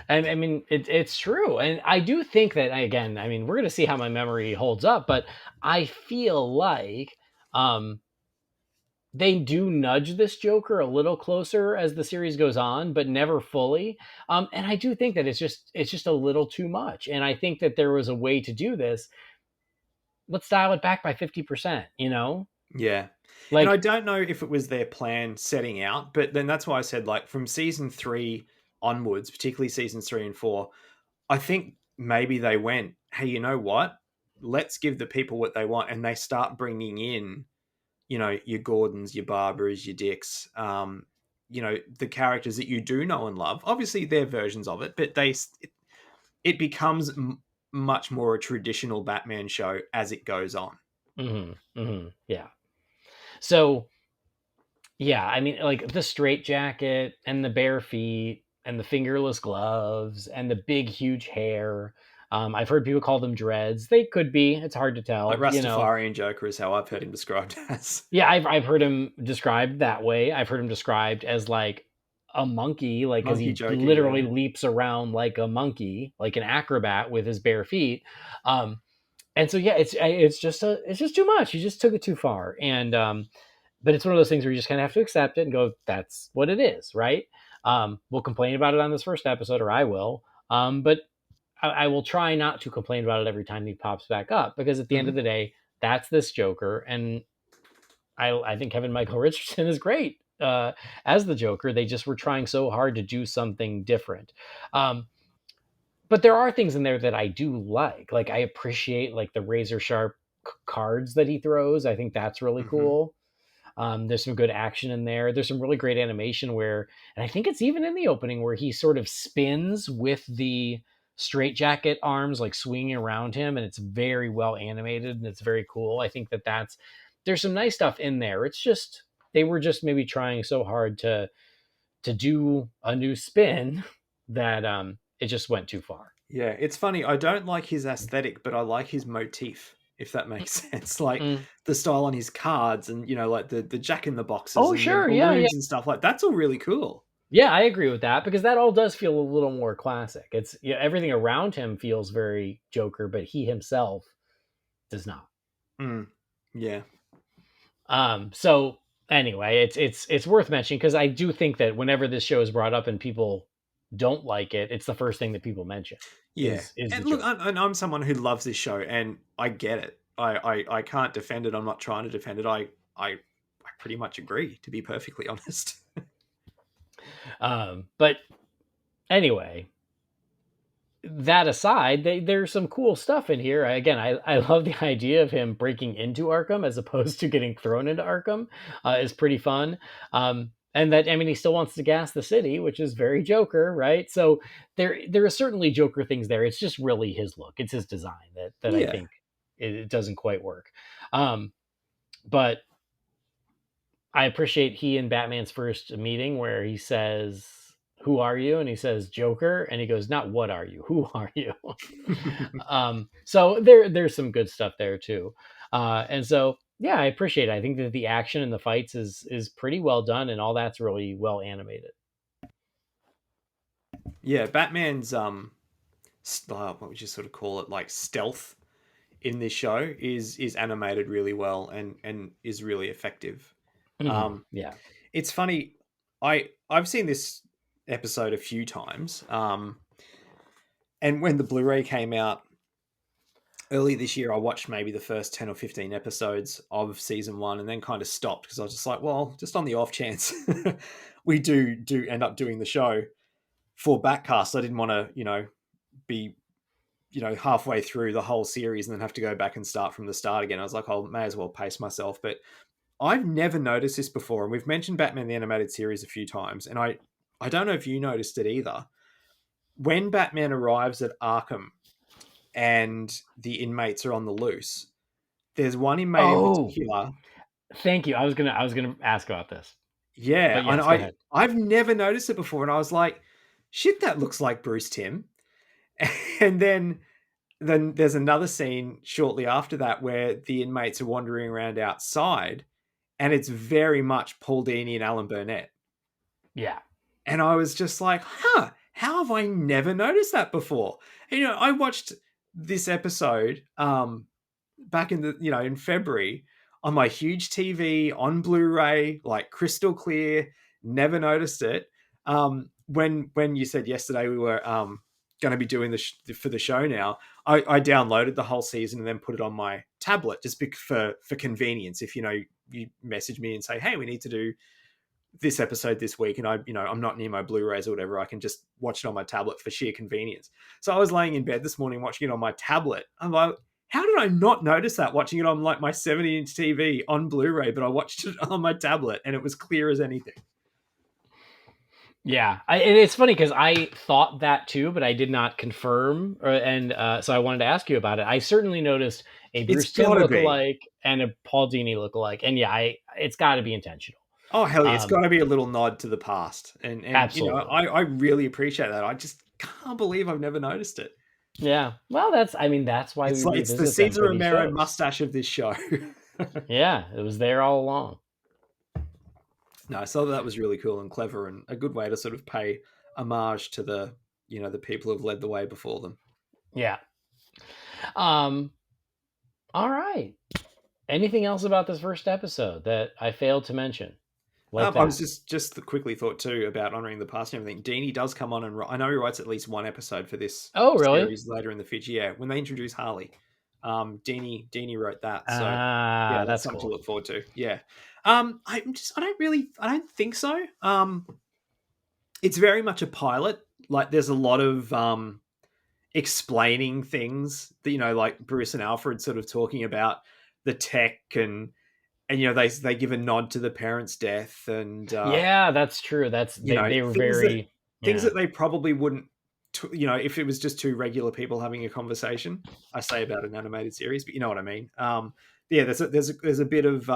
A: And I mean, it's true. And I do think that, again, I mean, we're going to see how my memory holds up, but I feel like they do nudge this Joker a little closer as the series goes on, but never fully. And I do think that it's just a little too much. And I think that there was a way to do this. Let's dial it back by 50%,
B: Yeah. And I
A: Like,
B: don't know if it was their plan setting out, but then that's why I said, like, from season 3 onwards, particularly seasons 3 and 4, I think maybe they went, hey, you know what? Let's give the people what they want. And they start bringing in, your Gordons, your Barbaras, your Dicks, the characters that you do know and love. Obviously, they're versions of it, but it becomes much more a traditional Batman show as it goes on.
A: yeah. So, yeah, I mean, like the straight jacket and the bare feet and the fingerless gloves and the big, huge hair. I've heard people call them dreads. They could be. It's hard to
B: Like
A: tell.
B: Rastafarian Joker is how I've heard him described as.
A: Yeah, I've heard him described that way. I've heard him described as like a monkey, like because
B: Monkey
A: he
B: Joker,
A: literally
B: yeah.
A: leaps around like a monkey, like an acrobat with his bare feet. Um, and so yeah, it's just too much. You just took it too far, and but it's one of those things where you just kind of have to accept it and go, that's what it is, right? We'll complain about it on this first episode, or I will. But I will try not to complain about it every time he pops back up, because at the end of
B: Mm-hmm.
A: the day, that's this Joker, and I think Kevin Michael Richardson is great as the Joker. They just were trying so hard to do something different. But there are things in there that I do like. Like I appreciate like the razor sharp cards that he throws. I think that's really
B: Mm-hmm.
A: cool. There's some good action in there. There's some really great animation where, and I think it's even in the opening where he sort of spins with the straitjacket arms like swinging around him, and it's very well animated and it's very cool. I think there's some nice stuff in there. It's just they were just maybe trying so hard to do a new spin that it just went too far.
B: Yeah, it's funny. I don't like his aesthetic, but I like his motif, if that makes sense. Like
A: Mm.
B: the style on his cards and, like the jack in the boxes
A: Oh
B: and the
A: sure, yeah, yeah.
B: balloons and stuff like that's all really cool.
A: Yeah, I agree with that, because that all does feel a little more classic. It's, everything around him feels very Joker, but he himself does not.
B: Mm, yeah.
A: So anyway, it's worth mentioning, because I do think that whenever this show is brought up and people don't like it, it's the first thing that people mention
B: Yeah.
A: is the
B: And look,
A: Joker.
B: I'm someone who loves this show and I get it. I can't defend it. I'm not trying to defend it. I pretty much agree, to be perfectly honest.
A: But anyway, that aside, there's some cool stuff in here. Again, I love the idea of him breaking into Arkham as opposed to getting thrown into Arkham. Is pretty fun. And that, I mean, he still wants to gas the city, which is very Joker, right? So there are certainly Joker things there. It's just really his look. It's his design that I
B: Yeah.
A: think it doesn't quite work. But I appreciate he and Batman's first meeting where he says, "Who are you?" And he says, "Joker." And he goes, "Not what are you? Who are you?" So there's some good stuff there too. And so yeah, I appreciate it. I think that the action and the fights is pretty well done, and all that's really well animated.
B: Yeah, Batman's what would you sort of call it, like stealth in this show is animated really well and is really effective.
A: Yeah.
B: It's funny, I've seen this episode a few times, and when the Blu-ray came out, early this year, I watched maybe the first 10 or 15 episodes of season one and then kind of stopped because I was just like, well, just on the off chance we do end up doing the show for BatCast, I didn't want to, be, halfway through the whole series and then have to go back and start from the start again. I was like, I may as well pace myself. But I've never noticed this before. And we've mentioned Batman the Animated Series a few times. And I don't know if you noticed it either. When Batman arrives at Arkham and the inmates are on the loose, there's one inmate in
A: Oh,
B: particular.
A: thank you. I was gonna ask about this,
B: Yeah,
A: but
B: and
A: yes, go ahead.
B: I've never noticed it before, and I was like, shit, that looks like Bruce Timm. And then there's another scene shortly after that where the inmates are wandering around outside, and it's very much Paul Dini and Alan Burnett.
A: Yeah.
B: And I was just like, how have I never noticed that before? And, I watched this episode back in in February on my huge TV on Blu-ray, like crystal clear, never noticed it. When you said yesterday we were going to be doing this for the show now, I downloaded the whole season and then put it on my tablet just for convenience. If you message me and say, hey, we need to do this episode this week, and I'm not near my Blu-rays or whatever, I can just watch it on my tablet for sheer convenience. So I was laying in bed this morning watching it on my tablet. I'm like, how did I not notice that watching it on like my 70-inch TV on Blu-ray, but I watched it on my tablet and it was clear as anything.
A: Yeah, and it's funny because I thought that too, but I did not confirm, so I wanted to ask you about it. I certainly noticed a
B: It's
A: Bruce Timm
B: gotta be.
A: lookalike and a Paul Dini lookalike, and yeah, it's got to be intentional.
B: Oh hell yeah, it's got to be a little nod to the past, and
A: Absolutely.
B: I really appreciate that. I just can't believe I've never noticed it.
A: Yeah. Well, that's why we
B: It's the
A: revisit them
B: Cesar
A: for these
B: Romero
A: shows.
B: mustache of this show.
A: Yeah, it was there all along.
B: No, I thought that was really cool and clever and a good way to sort of pay homage to the people who've led the way before them.
A: Yeah. Um. All right. Anything else about this first episode that I failed to mention? Like
B: I was
A: that.
B: just quickly thought too about honoring the past and everything. Dini does come on and I know he writes at least one episode for this
A: Oh, really?
B: series later in the future. Yeah, when they introduce Harley, Dini wrote that. So yeah,
A: Ah,
B: that's
A: that's
B: something to
A: cool.
B: look forward to. Yeah, I don't think so. It's very much a pilot. Like there's a lot of explaining things that like Bruce and Alfred sort of talking about the tech and they give a nod to the parents' death and
A: Yeah, that's true. They were
B: things that
A: very yeah.
B: they probably wouldn't if it was just two regular people having a conversation. I say about an animated series, but you know what I mean. Yeah, there's a bit of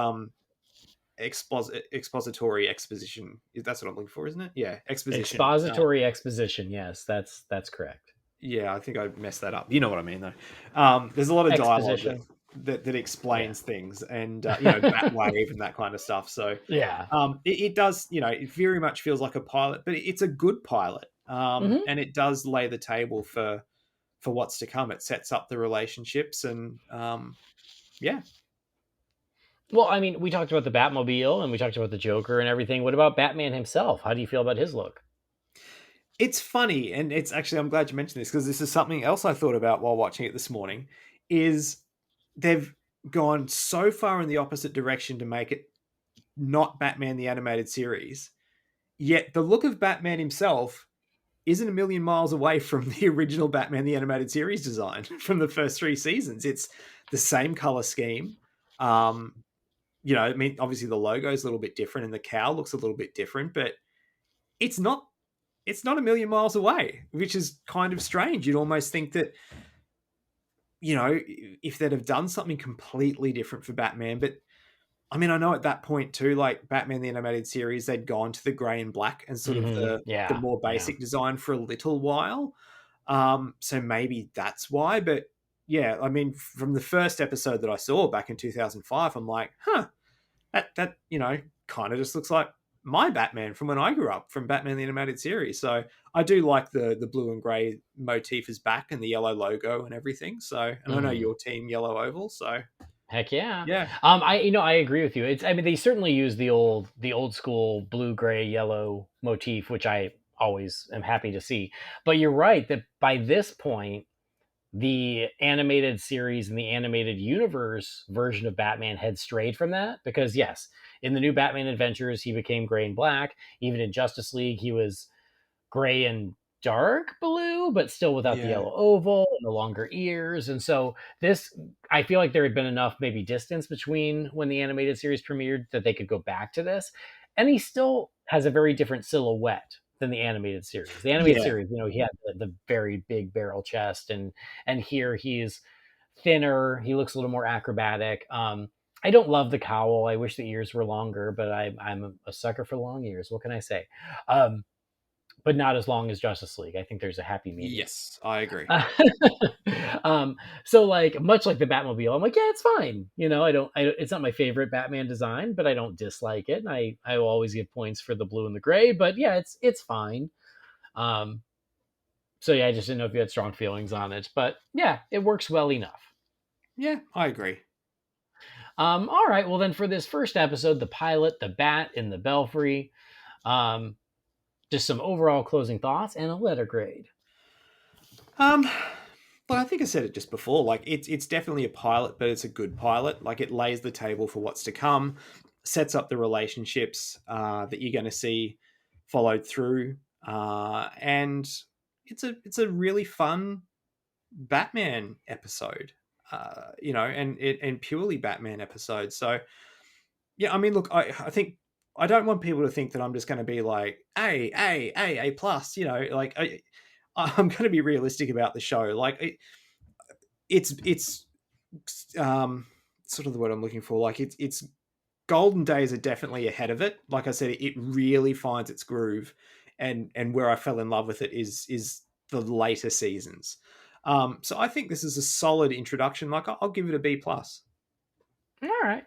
B: expository exposition. That's what I'm looking for, isn't it? Yeah, exposition.
A: Expository exposition. Yes, that's correct.
B: Yeah, I think I messed that up. You know what I mean, though. There's a lot of dialogue
A: Exposition.
B: that
A: Yeah.
B: explains things, and Batwave and that kind of stuff. So,
A: Yeah.
B: it does. It very much feels like a pilot, but it's a good pilot,
A: Hmm.
B: and it does lay the table for what's to come. It sets up the relationships, and yeah,
A: Well, I mean, we talked about the Batmobile and we talked about the Joker and everything. What about Batman himself? How do you feel about his look?
B: it's funny, and it's actually I'm glad you mentioned this because this is something else I thought about while watching it this morning. Is they've gone so far in the opposite direction to make it not Batman the animated series. Yet the look of Batman himself isn't a million miles away from the original Batman the animated series design from the first three seasons. It's the same color scheme. Um, I mean, obviously the logo is a little bit different and the cowl looks a little bit different, but it's not a million miles away, which is kind of strange. You'd almost think that if they'd have done something completely different for Batman, but I mean, I know at that point too, like Batman the Animated Series, they'd gone to the grey and black and sort of the
A: Yeah.
B: more
A: Yeah.
B: basic design for a little while. So maybe that's why. But yeah, I mean, from the first episode that I saw back in 2005, I'm like, that kind of just looks like my Batman from when I grew up, from Batman the Animated Series. So I do like the blue and grey motif is back and the yellow logo and everything. So, and I know
A: Hmm.
B: your team yellow oval. So
A: Heck yeah.
B: yeah.
A: I agree with you. I mean, they certainly use the old school blue, gray, yellow motif, which I always am happy to see. But you're right that by this point, the animated series and the animated universe version of Batman had strayed from that, because yes, in the new Batman Adventures, he became gray and black. Even in Justice League, he was gray and dark blue, but still without the
B: Yeah.
A: yellow oval and the longer ears. And so this, I feel like there had been enough maybe distance between when the animated series premiered that they could go back to this. And he still has a very different silhouette than the animated series. The animated
B: Yeah.
A: series, he had the very big barrel chest, and here he's thinner. He looks a little more acrobatic. I don't love the cowl. I wish the ears were longer, but I'm a sucker for long ears. What can I say? But not as long as Justice League. I think there's a happy medium.
B: Yes, I agree.
A: So like much like the Batmobile, I'm like, yeah, it's fine. It's not my favorite Batman design, but I don't dislike it. And I will always give points for the blue and the gray, but yeah, it's fine. So yeah, I just didn't know if you had strong feelings on it, but yeah, it works well enough.
B: Yeah, I agree.
A: All right, well then for this first episode, the pilot, the Bat in the Belfry, just some overall closing thoughts and a letter grade.
B: Well, I think I said it just before. Like, it's definitely a pilot, but it's a good pilot. Like, it lays the table for what's to come, sets up the relationships that you're going to see followed through, and it's a really fun Batman episode. And purely Batman episode. So, yeah, I mean, look, I think I don't want people to think that I'm just going to be like A plus. Like I'm going to be realistic about the show. Like it's sort of the word I'm looking for. Like it's golden days are definitely ahead of it. Like I said, it really finds its groove, and where I fell in love with it is the later seasons. So I think this is a solid introduction. Like I'll give it a B plus.
A: All right.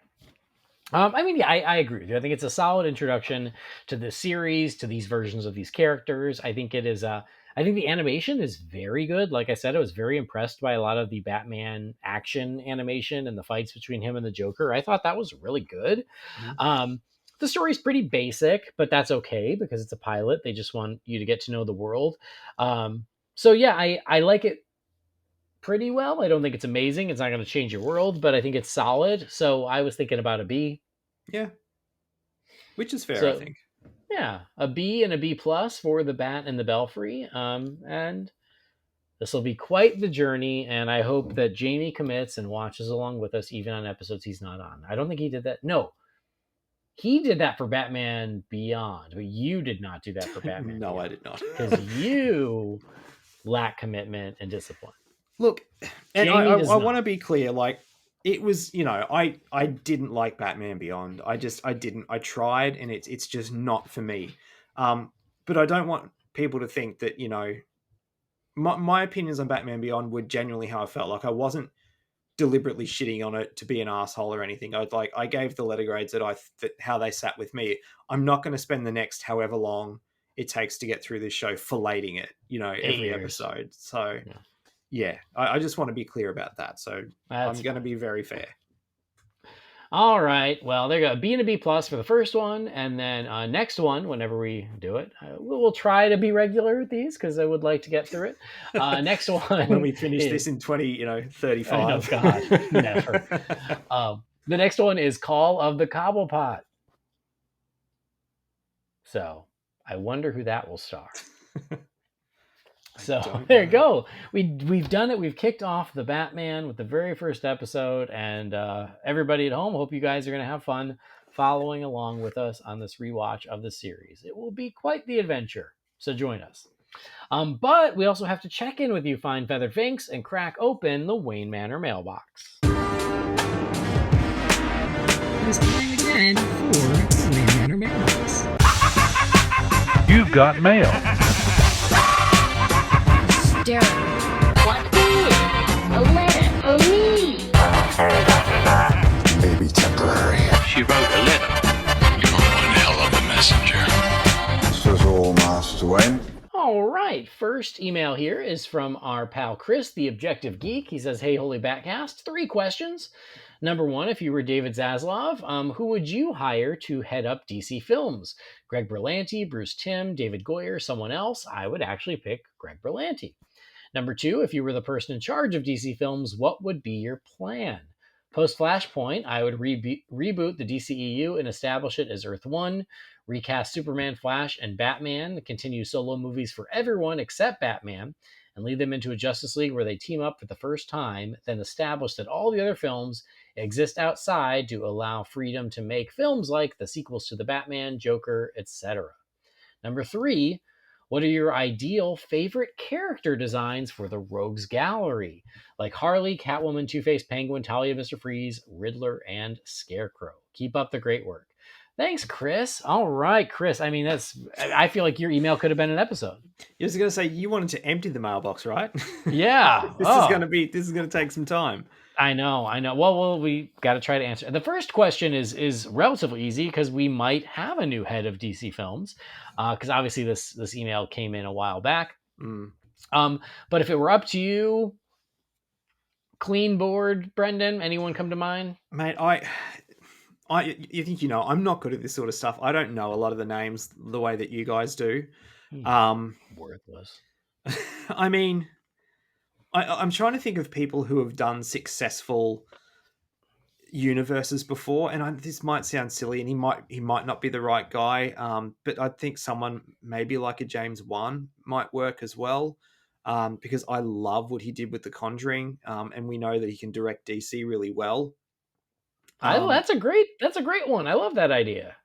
A: Yeah, I agree with you. I think it's a solid introduction to the series, to these versions of these characters. I think it is. I think the animation is very good. Like I said, I was very impressed by a lot of the Batman action animation and the fights between him and the Joker. I thought that was really good.
B: Mm-hmm.
A: The story's pretty basic, but that's okay because it's a pilot. They just want you to get to know the world. So yeah, I like it pretty well. I don't think it's amazing. It's not going to change your world, but I think it's solid. So I was thinking about a B.
B: Yeah, which is fair, I
A: So
B: think.
A: yeah, a B and a B plus for the Bat and the Belfry. And this will be quite the journey. And I hope that Jamie commits and watches along with us, even on episodes he's not on. I don't think he did that. No, he did that for Batman Beyond, but you did not do that for Batman.
B: No,
A: Beyond,
B: I did not.
A: because you lack commitment and discipline.
B: Look, and
A: Jamie
B: I
A: does
B: want to
A: not.
B: be clear. Like, it was, I didn't like Batman Beyond. I didn't. I tried, and it's just not for me. But I don't want people to think that my opinions on Batman Beyond were genuinely how I felt. Like, I wasn't deliberately shitting on it to be an asshole or anything. I gave the letter grades that how they sat with me. I'm not going to spend the next however long it takes to get through this show filleting it,
A: 8
B: every
A: years.
B: episode. So
A: Yeah.
B: I just want to be clear about that. So
A: That's
B: I'm going to
A: fine.
B: be very fair.
A: All right. Well, there you go. A B and a B plus for the first one, and then next one, whenever we do it, we'll try to be regular with these because I would like to get through it. Next one
B: When we finish
A: is,
B: this in 35.
A: I know, God, never. The next one is Call of the Cobblepot. So I wonder who that will star. So there you go. We've done it. We've kicked off the Batman with the very first episode, and everybody at home, hope you guys are going to have fun following along with us on this rewatch of the series. It will be quite the adventure, so join us. But we also have to check in with you, fine feathered finks, and crack open the Wayne Manor mailbox. It's time again for the Wayne Manor mailbox.
C: You've got mail.
D: What is a letter for me?
E: Maybe temporary.
C: She wrote a letter.
E: You're one hell of a messenger. This is all, Master Wayne.
A: All right. First email here is from our pal Chris, the Objective Geek. He says, "Hey, Holy BatCast, 3 questions. Number 1, if you were David Zaslav, who would you hire to head up DC Films? Greg Berlanti, Bruce Timm, David Goyer, someone else? I would actually pick Greg Berlanti. Number 2, if you were the person in charge of DC films, what would be your plan? Post Flashpoint, I would reboot the DCEU and establish it as Earth 1, recast Superman, Flash, and Batman, continue solo movies for everyone except Batman, and lead them into a Justice League where they team up for the first time, then establish that all the other films exist outside to allow freedom to make films like the sequels to the Batman, Joker, etc. Number 3, what are your ideal favorite character designs for the Rogues Gallery? Like Harley, Catwoman, Two-Face, Penguin, Talia, Mr. Freeze, Riddler, and Scarecrow. Keep up the great work. Thanks, Chris. All right, Chris. I mean, I feel like your email could have been an episode.
B: You was going to say you wanted to empty the mailbox, right?
A: Yeah.
B: This is going to take some time.
A: I know. Well, we got to try to answer. The first question is relatively easy because we might have a new head of DC Films, because obviously this email came in a while back. But if it were up to you, clean board, Brendan, anyone come to mind?
B: Mate, you think I'm not good at this sort of stuff. I don't know a lot of the names the way that you guys do.
A: Worthless.
B: I mean, I'm trying to think of people who have done successful universes before, and this might sound silly, and he might not be the right guy. But I think someone maybe like a James Wan might work as well, because I love what he did with The Conjuring, and we know that he can direct DC really well.
A: That's a great one. I love that idea.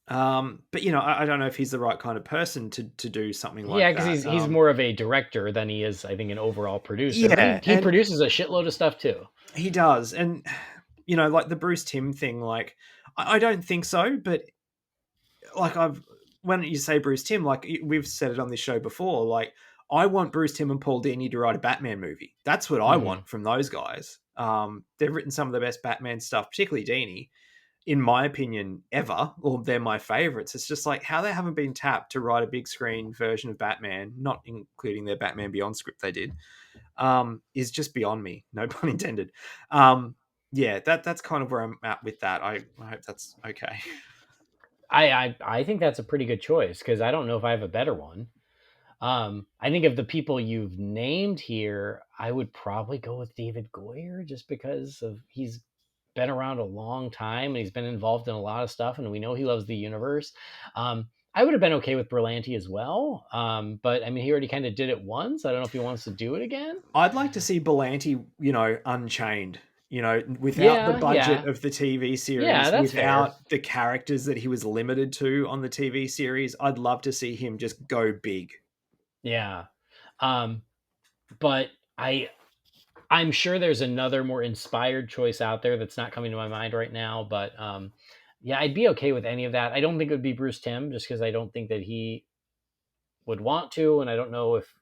B: But I don't know if he's the right kind of person to do something like that.
A: Yeah, because he's more of a director than he is, I think, an overall producer.
B: Yeah,
A: he produces a shitload of stuff too.
B: He does, and like the Bruce Timm thing. Like, I don't think so, but like when you say Bruce Timm, like we've said it on this show before, like I want Bruce Timm and Paul Dini to write a Batman movie. That's what I want from those guys. They've written some of the best Batman stuff, particularly Dini, in my opinion, ever, or they're my favorites. It's just like how they haven't been tapped to write a big screen version of Batman, not including their Batman Beyond script they did, is just beyond me. No pun intended. Yeah, that's kind of where I'm at with that. I hope that's okay.
A: I think that's a pretty good choice because I don't know if I have a better one. I think of the people you've named here, I would probably go with David Goyer just because he's been around a long time and he's been involved in a lot of stuff and we know he loves the universe. I would have been okay with Berlanti as well. But I mean, he already kind of did it once. I don't know if he wants to do it again.
B: I'd like to see Berlanti, unchained, without the budget of the TV series, without the characters that he was limited to on the TV series. I'd love to see him just go big.
A: Yeah. But I'm sure there's another more inspired choice out there that's not coming to my mind right now. But yeah, I'd be okay with any of that. I don't think it would be Bruce Timm just because I don't think that he would want to. And I don't know if,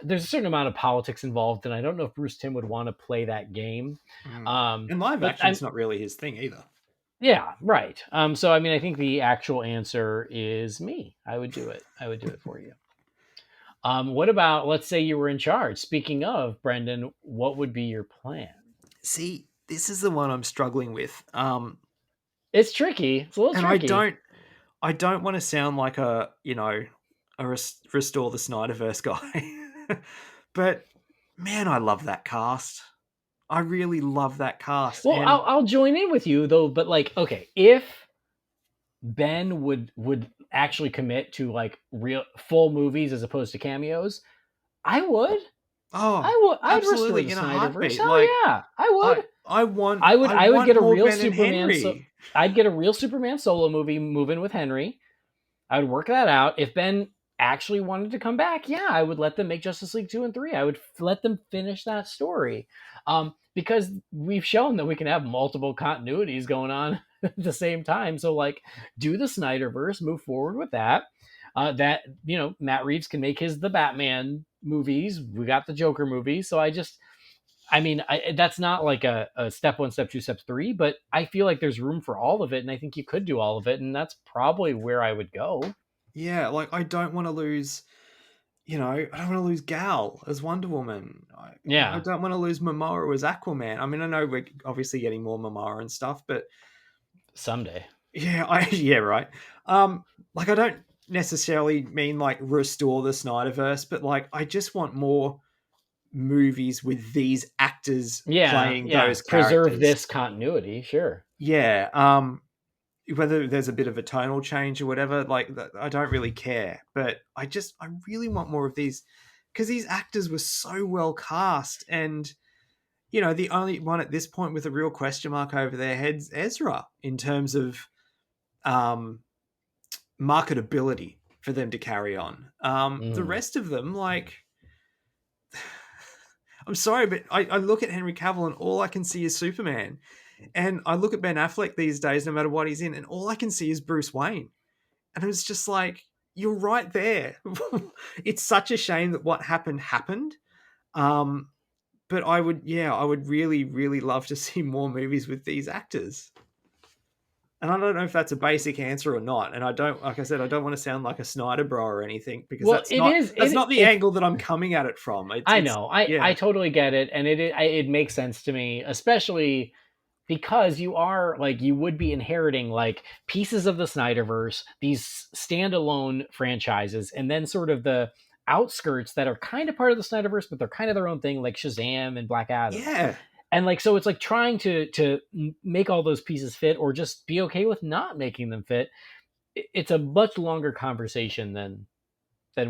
A: there's a certain amount of politics involved. And I don't know if Bruce Timm would want to play that game.
B: And live action's not really his thing either.
A: Yeah, right. So, I mean, I think the actual answer is me. I would do it. I would do it for you. What about, let's say you were in charge. Speaking of, Brendan, what would be your plan?
B: See, this is the one I'm struggling with.
A: It's tricky. It's a little tricky.
B: I don't want to sound like a restore the Snyderverse guy. But, man, I love that cast. I really love that cast.
A: Well, I'll join in with you, though. But, like, okay, if Ben would actually commit to like real full movies as opposed to cameos, I would. I'd
B: absolutely.
A: Restore the Snyderverse.
B: Yeah,
A: I would. I would get a real Superman. I'd get a real Superman solo movie moving with Henry. I would work that out. If Ben actually wanted to come back, yeah, I would let them make Justice League 2 and 3. I would let them finish that story. Because we've shown that we can have multiple continuities going on at the same time. So like do the Snyderverse, move forward with that. Matt Reeves can make the Batman movies. We got the Joker movie. So that's not like a step 1, step 2, step 3, but I feel like there's room for all of it. And I think you could do all of it. And that's probably where I would go.
B: Yeah. Like I don't want to lose, I don't want to lose Gal as Wonder Woman. I don't want to lose Momoa as Aquaman. I mean, I know we're obviously getting more Momoa and stuff, but
A: someday.
B: Yeah, right. Like I don't necessarily mean like restore the Snyderverse, but like I just want more movies with these actors playing those
A: preserve
B: characters.
A: this continuity, sure.
B: Yeah. Whether there's a bit of a tonal change or whatever, like I don't really care. But I really want more of these because these actors were so well cast, and the only one at this point with a real question mark over their heads, Ezra, in terms of marketability for them to carry on. The rest of them, like, I'm sorry, but I look at Henry Cavill and all I can see is Superman. And I look at Ben Affleck these days, no matter what he's in, and all I can see is Bruce Wayne. And it's just like, you're right there. It's such a shame that what happened. But I would really, really love to see more movies with these actors. And I don't know if that's a basic answer or not. And I don't, like I said, I don't want to sound like a Snyder bro or anything, because that's not the angle that I'm coming at it from.
A: I know. I totally get it. And it makes sense to me, especially because you would be inheriting like pieces of the Snyderverse, these standalone franchises, and then sort of the outskirts that are kind of part of the Snyderverse, but they're kind of their own thing, like Shazam and Black Adam.
B: Yeah.
A: And like, so it's like trying to make all those pieces fit, or just be okay with not making them fit. It's a much longer conversation than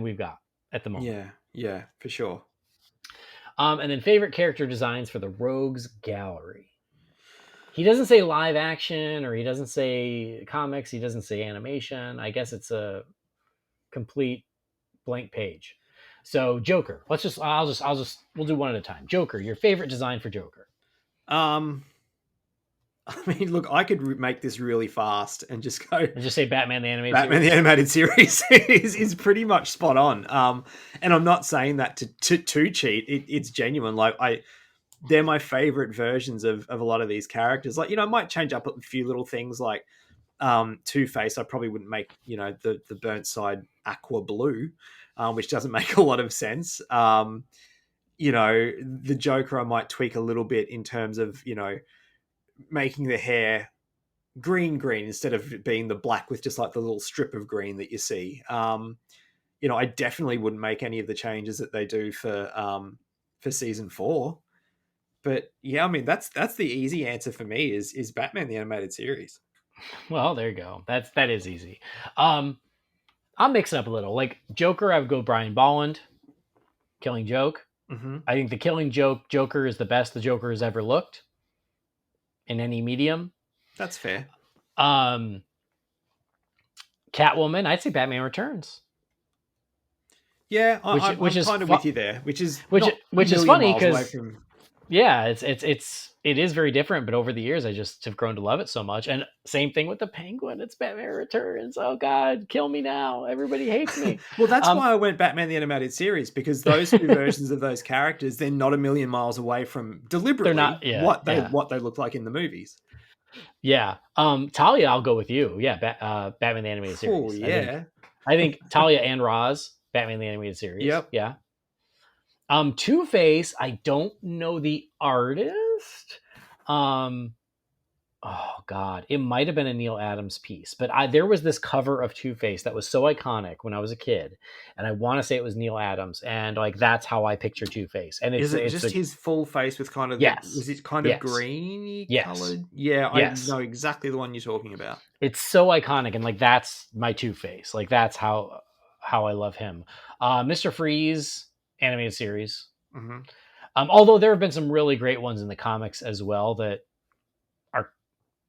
A: we've got at the moment.
B: Yeah, for sure.
A: And then favorite character designs for the Rogues Gallery. He doesn't say live action, or he doesn't say comics. He doesn't say animation. I guess it's a complete blank page. So Joker, we'll do one at a time. Joker, your favorite design for Joker.
B: I mean, look, I could make this really fast and just go.
A: And just say Batman the Animated
B: Series. Batman the Animated Series is pretty much spot on. And I'm not saying that to cheat. It's genuine. Like they're my favorite versions of a lot of these characters. Like, I might change up a few little things, like Two-Face. I probably wouldn't make, the burnt side aqua blue, which doesn't make a lot of sense. The Joker I might tweak a little bit in terms of, making the hair green instead of being the black with just like the little strip of green that you see. I definitely wouldn't make any of the changes that they do for season 4. But yeah, I mean, that's the easy answer for me is Batman the Animated Series.
A: Well, there you go. That is easy. I'll mix it up a little. Like Joker, I would go Brian Bolland, Killing Joke.
B: Mm-hmm.
A: I think the Killing Joke Joker is the best the Joker has ever looked in any medium.
B: That's fair.
A: Catwoman, I'd say Batman Returns.
B: Yeah, I'm kind of with you there. Which is
A: funny because yeah, it is very different, but over the years I just have grown to love it so much. And same thing with the Penguin. It's Batman Returns. Oh God, kill me now. Everybody hates me.
B: Well, that's why I went Batman the Animated Series, because those two versions of those characters, they're not a million miles away from deliberately what they look like in the movies.
A: Yeah. Talia, I'll go with you. Yeah, Batman the Animated Series.
B: Oh, yeah.
A: I think Talia and Roz, Batman the Animated Series.
B: Yep.
A: Yeah. Two-Face, I don't know the artist. Oh God, it might have been a Neil Adams piece, but there was this cover of Two-Face that was so iconic when I was a kid, and I want to say it was Neil Adams, and like that's how I picture Two-Face. And
B: it's just his full face with kind of was it kind of greeny colored? Yeah, I know exactly the one you're talking about.
A: It's so iconic, and like that's my Two-Face. Like that's how I love him. Mr. Freeze animated series.
B: Mm-hmm.
A: Although there have been some really great ones in the comics as well that are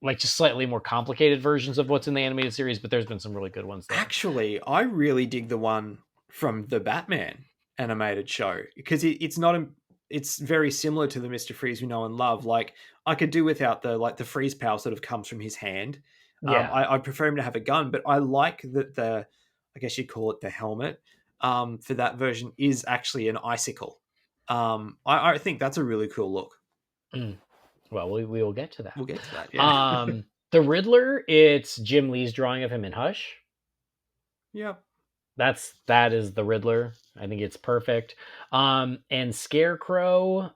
A: like just slightly more complicated versions of what's in the animated series, but there's been some really good ones there.
B: Actually, I really dig the one from the Batman animated show, because it's very similar to the Mr. Freeze we know and love. Like I could do without the freeze power sort of comes from his hand. I prefer him to have a gun, but I like that I guess you'd call it the helmet for that version is actually an icicle. I think that's a really cool look.
A: Well, we will get to that.
B: We'll get to that. Yeah.
A: The Riddler, it's Jim Lee's drawing of him in Hush.
B: Yep.
A: That is the Riddler. I think it's perfect. And Scarecrow,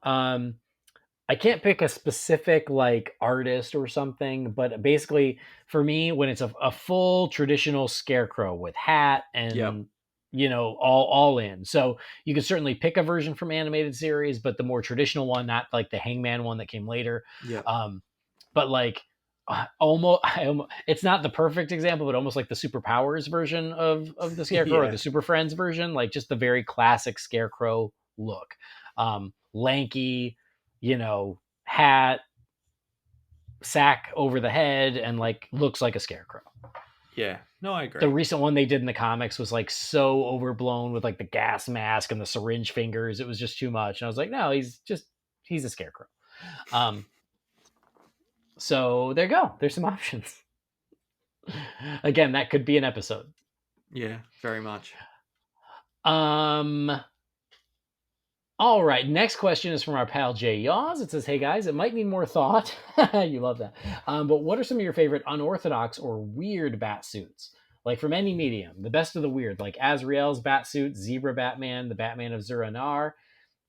A: I can't pick a specific like artist or something, but basically for me, when it's a full traditional scarecrow with hat and
B: Yep.
A: all in. So you could certainly pick a version from animated series, but the more traditional one, not like the Hangman one that came later.
B: Yep.
A: But like it's not the perfect example, but almost like the Superpowers version of the Scarecrow or
B: Yeah.
A: the Super Friends version, like just the very classic Scarecrow look. Lanky, hat, sack over the head, and like looks like a scarecrow.
B: Yeah. No, I agree.
A: The recent one they did in the comics was like so overblown with like the gas mask and the syringe fingers. It was just too much. And I was like, no, he's a scarecrow. So there you go. There's some options. Again, that could be an episode.
B: Yeah, very much.
A: All right, next question is from our pal Jay Yaws. It says, hey guys, it might need more thought. You love that. But what are some of your favorite unorthodox or weird bat suits? Like from any medium, the best of the weird, like Azrael's bat suit, Zebra Batman, the Batman of Zur-Anar,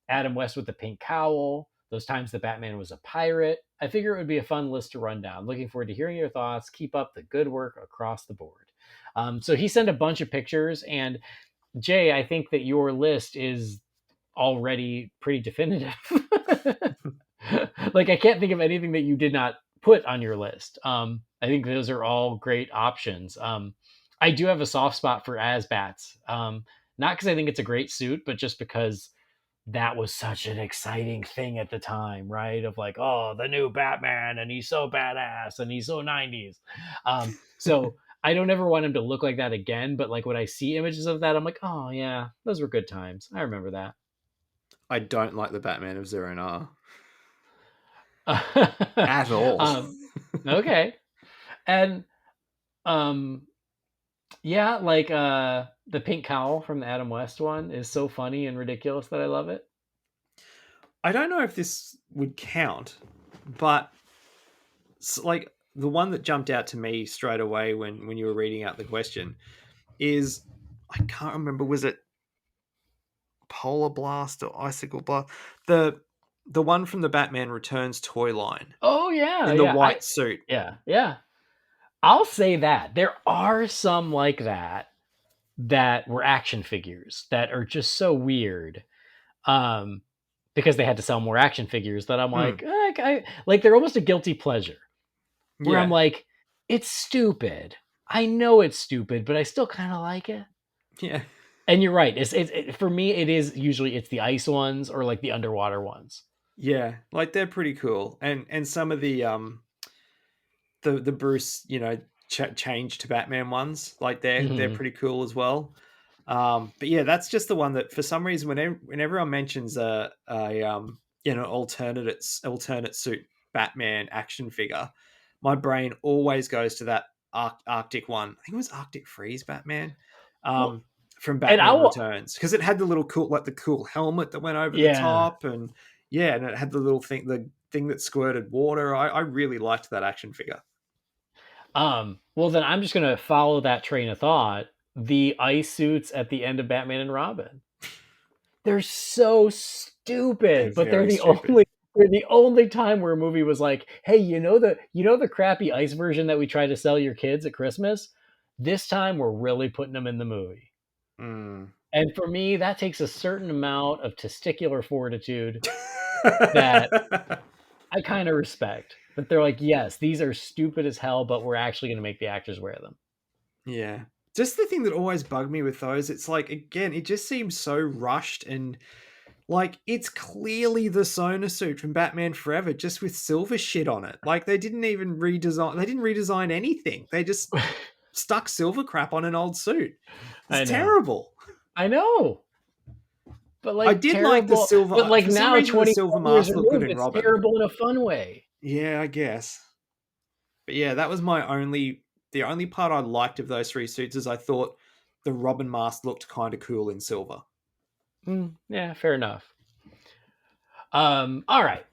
A: Adam West with the pink cowl, those times the Batman was a pirate. I figure it would be a fun list to run down. Looking forward to hearing your thoughts. Keep up the good work across the board. So he sent a bunch of pictures, and Jay, I think that your list is already pretty definitive. Like I can't think of anything that you did not put on your list. I think those are all great options. I do have a soft spot for Asbats. Not because I think it's a great suit, but just because that was such an exciting thing at the time, right? Of like, oh, the new Batman, and he's so badass, and he's so 90s. So I don't ever want him to look like that again, but like when I see images of that, I'm like, oh yeah, those were good times. I remember that.
B: I don't like the Batman of Zur-Anar at all.
A: Okay. And yeah, like the pink cowl from the Adam West one is so funny and ridiculous that I love it.
B: I don't know if this would count, but like the one that jumped out to me straight away when you were reading out the question is, I can't remember, was it Polar Blast or Icicle Blast? The one from the Batman Returns toy line.
A: Oh yeah,
B: in the white suit.
A: Yeah. I'll say that there are some like that were action figures that are just so weird, because they had to sell more action figures. That I'm like, like they're almost a guilty pleasure. Where I'm like, it's stupid. I know it's stupid, but I still kind of like it.
B: Yeah.
A: And you're right. It's for me, it is usually it's the ice ones or like the underwater ones.
B: Yeah, like they're pretty cool, and some of the Bruce, change to Batman ones, like they're pretty cool as well. But yeah, that's just the one that for some reason when everyone mentions an alternate suit Batman action figure, my brain always goes to that Arctic one. I think it was Arctic Freeze Batman. From Batman Returns, because it had the little cool helmet that went over the top, and it had the little thing, that squirted water. I really liked that action figure.
A: Well, then I'm just gonna follow that train of thought. The ice suits at the end of Batman and Robin, they're so stupid, but they're the only time where a movie was like, hey, the crappy ice version that we try to sell your kids at Christmas. This time we're really putting them in the movie. And for me, that takes a certain amount of testicular fortitude that I kind of respect. That they're like, yes, these are stupid as hell, but we're actually going to make the actors wear them.
B: Yeah. Just the thing that always bugged me with those, it's like, again, it just seems so rushed, and like it's clearly the Sona suit from Batman Forever, just with silver shit on it. Like they didn't even redesign anything. They just stuck silver crap on an old suit. It's terrible.
A: I know. But like,
B: I did like the silver,
A: but like now 20
B: silver mask looked good in Robin.
A: It's terrible in a fun way.
B: Yeah, I guess. But yeah, that was the only part I liked of those three suits is I thought the Robin mask looked kind of cool in silver.
A: Yeah, fair enough. All right.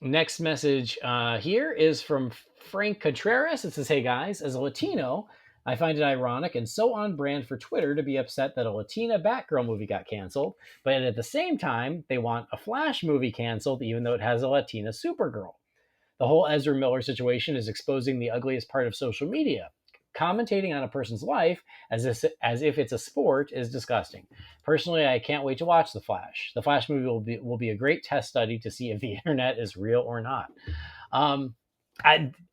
A: Next message here is from Frank Contreras. It says, hey guys, as a Latino, I find it ironic and so on brand for Twitter to be upset that a Latina Batgirl movie got canceled, but at the same time, they want a Flash movie canceled even though it has a Latina Supergirl. The whole Ezra Miller situation is exposing the ugliest part of social media. Commentating on a person's life as if it's a sport is disgusting. Personally, I can't wait to watch The Flash. The Flash movie will be a great test study to see if the internet is real or not. Um,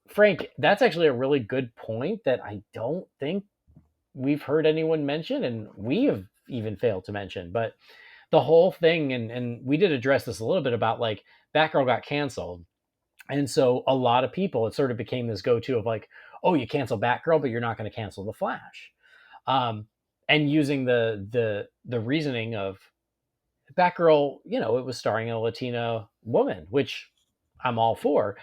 A: Frank, that's actually a really good point that I don't think we've heard anyone mention, and we have even failed to mention. But the whole thing, and we did address this a little bit about like Batgirl got canceled, and so a lot of people, it sort of became this go-to of like, oh, you cancel Batgirl, but you're not going to cancel the Flash, and using the reasoning of Batgirl, it was starring a Latina woman, which I'm all for.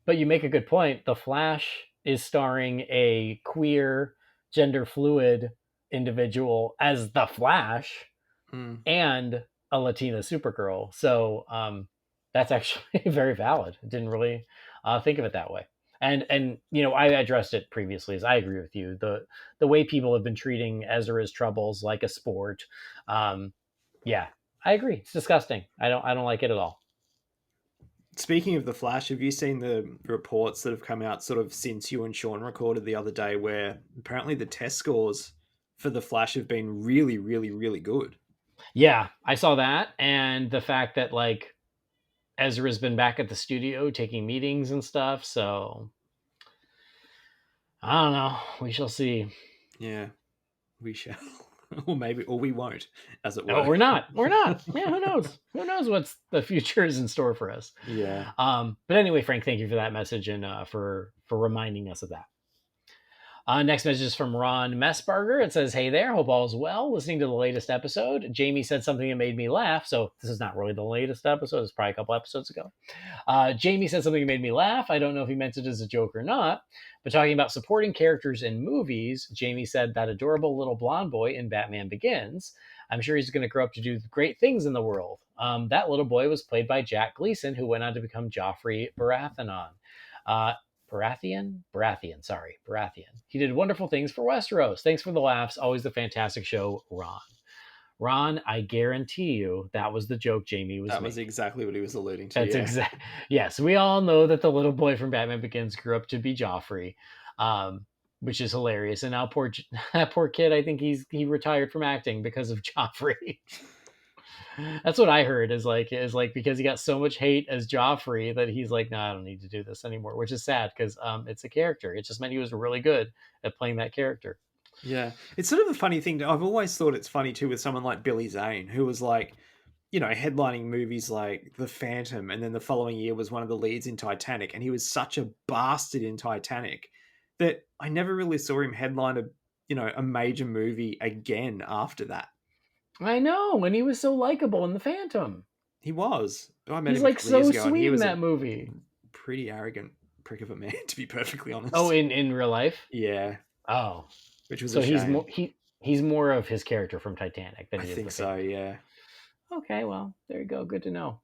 A: But you make a good point. The Flash is starring a queer, gender fluid individual as the Flash and a Latina Supergirl. So that's actually very valid. I didn't really think of it that way. And I addressed it previously. As I agree with you, the way people have been treating Ezra's troubles like a sport. Yeah, I agree. It's disgusting. I don't like it at all.
B: Speaking of the Flash, have you seen the reports that have come out sort of since you and Sean recorded the other day, where apparently the test scores for the Flash have been really, really, really good?
A: Yeah, I saw that, and the fact that like Ezra's been back at the studio taking meetings and stuff. So I don't know. We shall see.
B: Yeah, we shall. Or maybe, or we won't, as it were.
A: Oh, we're not. Yeah, who knows? Who knows what's the future is in store for us?
B: Yeah.
A: But anyway, Frank, thank you for that message and for reminding us of that. Next message is from Ron Messbarger. It says, "Hey there, hope all is well. Listening to the latest episode, Jamie said something that made me laugh. So this is not really the latest episode. It's probably a couple episodes ago. Jamie said something that made me laugh. I don't know if he meant it as a joke or not. But talking about supporting characters in movies, Jamie said that adorable little blonde boy in Batman Begins. I'm sure he's going to grow up to do great things in the world. That little boy was played by Jack Gleason, who went on to become Joffrey Baratheon. Baratheon. He did wonderful things for Westeros. Thanks for the laughs. Always the fantastic show, Ron. Ron, I guarantee you that was the joke Jamie was
B: That
A: making.
B: was exactly what he was alluding to.
A: That's exactly. Yes, we all know that the little boy from Batman Begins grew up to be Joffrey, which is hilarious. And now that poor kid, I think he retired from acting because of Joffrey. That's what I heard is like because he got so much hate as Joffrey that he's like, no, I don't need to do this anymore, which is sad because it's a character. It just meant he was really good at playing that character.
B: Yeah, it's sort of a funny thing. I've always thought it's funny too with someone like Billy Zane, who was like, headlining movies like The Phantom, and then the following year was one of the leads in Titanic, and he was such a bastard in Titanic that I never really saw him headline a major movie again after that.
A: I know, and he was so likable in The Phantom.
B: He was. I met
A: He's
B: him
A: like so
B: years ago,
A: sweet
B: he
A: in
B: was
A: that movie.
B: Pretty arrogant prick of a man, to be perfectly honest.
A: Oh, in real life?
B: Yeah.
A: Oh,
B: which was
A: so
B: a shame.
A: he's more of his character from Titanic than he is.
B: I think so. Yeah.
A: Okay, well, there you go. Good to know.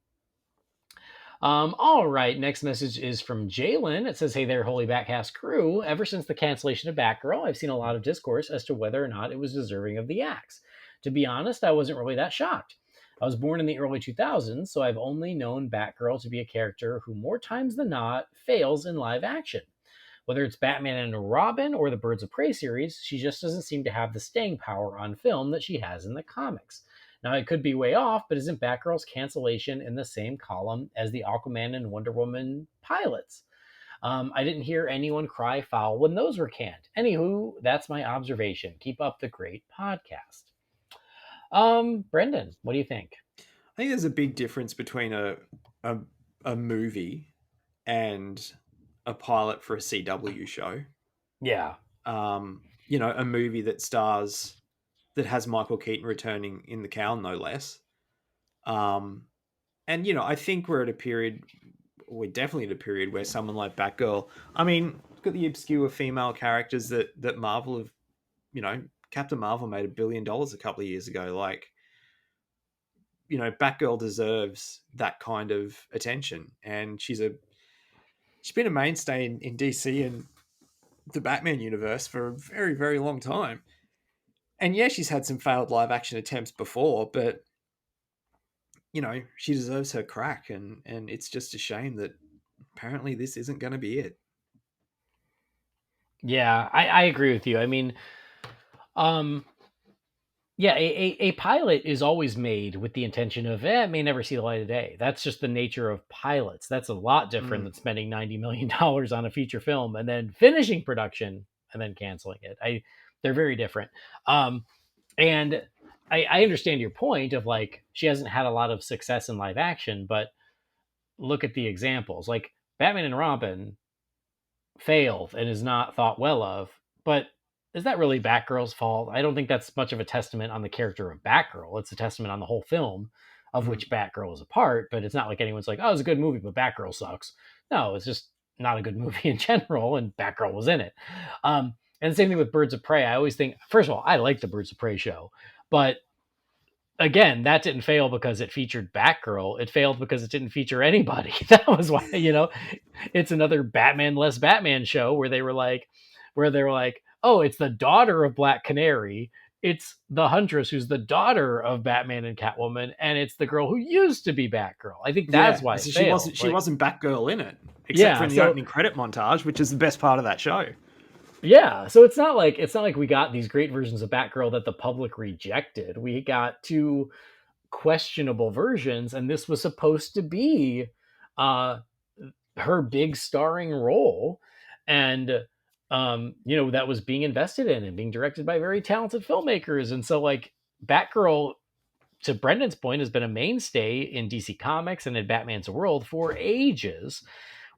A: All right, next message is from Jalen. It says, "Hey there, Holy BatCast crew. Ever since the cancellation of Batgirl, I've seen a lot of discourse as to whether or not it was deserving of the axe. To be honest, I wasn't really that shocked. I was born in the early 2000s, so I've only known Batgirl to be a character who more times than not fails in live action. Whether it's Batman and Robin or the Birds of Prey series, she just doesn't seem to have the staying power on film that she has in the comics. Now, it could be way off, but isn't Batgirl's cancellation in the same column as the Aquaman and Wonder Woman pilots? I didn't hear anyone cry foul when those were canned. Anywho, that's my observation. Keep up the great podcast." Brendan, what do you think?
B: I think there's a big difference between a movie and a pilot for a CW show.
A: Yeah.
B: A movie that has Michael Keaton returning in the cowl, no less. And I think we're definitely at a period where someone like Batgirl, I mean, look at the obscure female characters that Marvel have, Captain Marvel made $1 billion a couple of years ago. Like, Batgirl deserves that kind of attention, and she's been a mainstay in DC, and the Batman universe for a very, very long time. And yeah, she's had some failed live action attempts before, but she deserves her crack, and it's just a shame that apparently this isn't going to be it.
A: Yeah, I agree with you. I mean, yeah, a pilot is always made with the intention of, it may never see the light of day. That's just the nature of pilots. That's a lot different than spending $90 million on a feature film and then finishing production and then canceling it. They're very different. And I understand your point of like, she hasn't had a lot of success in live action, but look at the examples. Like Batman and Robin failed and is not thought well of, but is that really Batgirl's fault? I don't think that's much of a testament on the character of Batgirl. It's a testament on the whole film, of which Batgirl is a part, but it's not like anyone's like, oh, it's a good movie, but Batgirl sucks. No, it's just not a good movie in general, and Batgirl was in it. And the same thing with Birds of Prey. I always think, first of all, I like the Birds of Prey show, but again, that didn't fail because it featured Batgirl. It failed because it didn't feature anybody. That was why, it's another Batman less Batman show where they were like, oh, it's the daughter of Black Canary. It's the Huntress who's the daughter of Batman and Catwoman, and it's the girl who used to be Batgirl. I think that's why it failed.
B: She wasn't Batgirl in it, except for in the opening credit montage, which is the best part of that show.
A: Yeah, so it's not like we got these great versions of Batgirl that the public rejected. We got two questionable versions, and this was supposed to be her big starring role, and that was being invested in and being directed by very talented filmmakers. And so like Batgirl, to Brendan's point, has been a mainstay in DC Comics and in Batman's world for ages.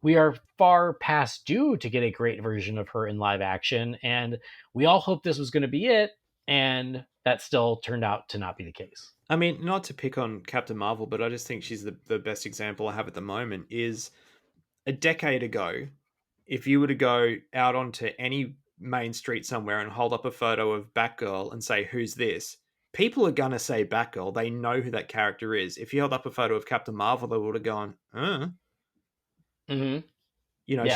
A: We are far past due to get a great version of her in live action, and we all hoped this was going to be it, and that still turned out to not be the case.
B: I mean, not to pick on Captain Marvel, but I just think she's the best example I have at the moment. Is a decade ago, if you were to go out onto any main street somewhere and hold up a photo of Batgirl and say, who's this? People are going to say Batgirl. They know who that character is. If you held up a photo of Captain Marvel, they would have gone,
A: Mm-hmm.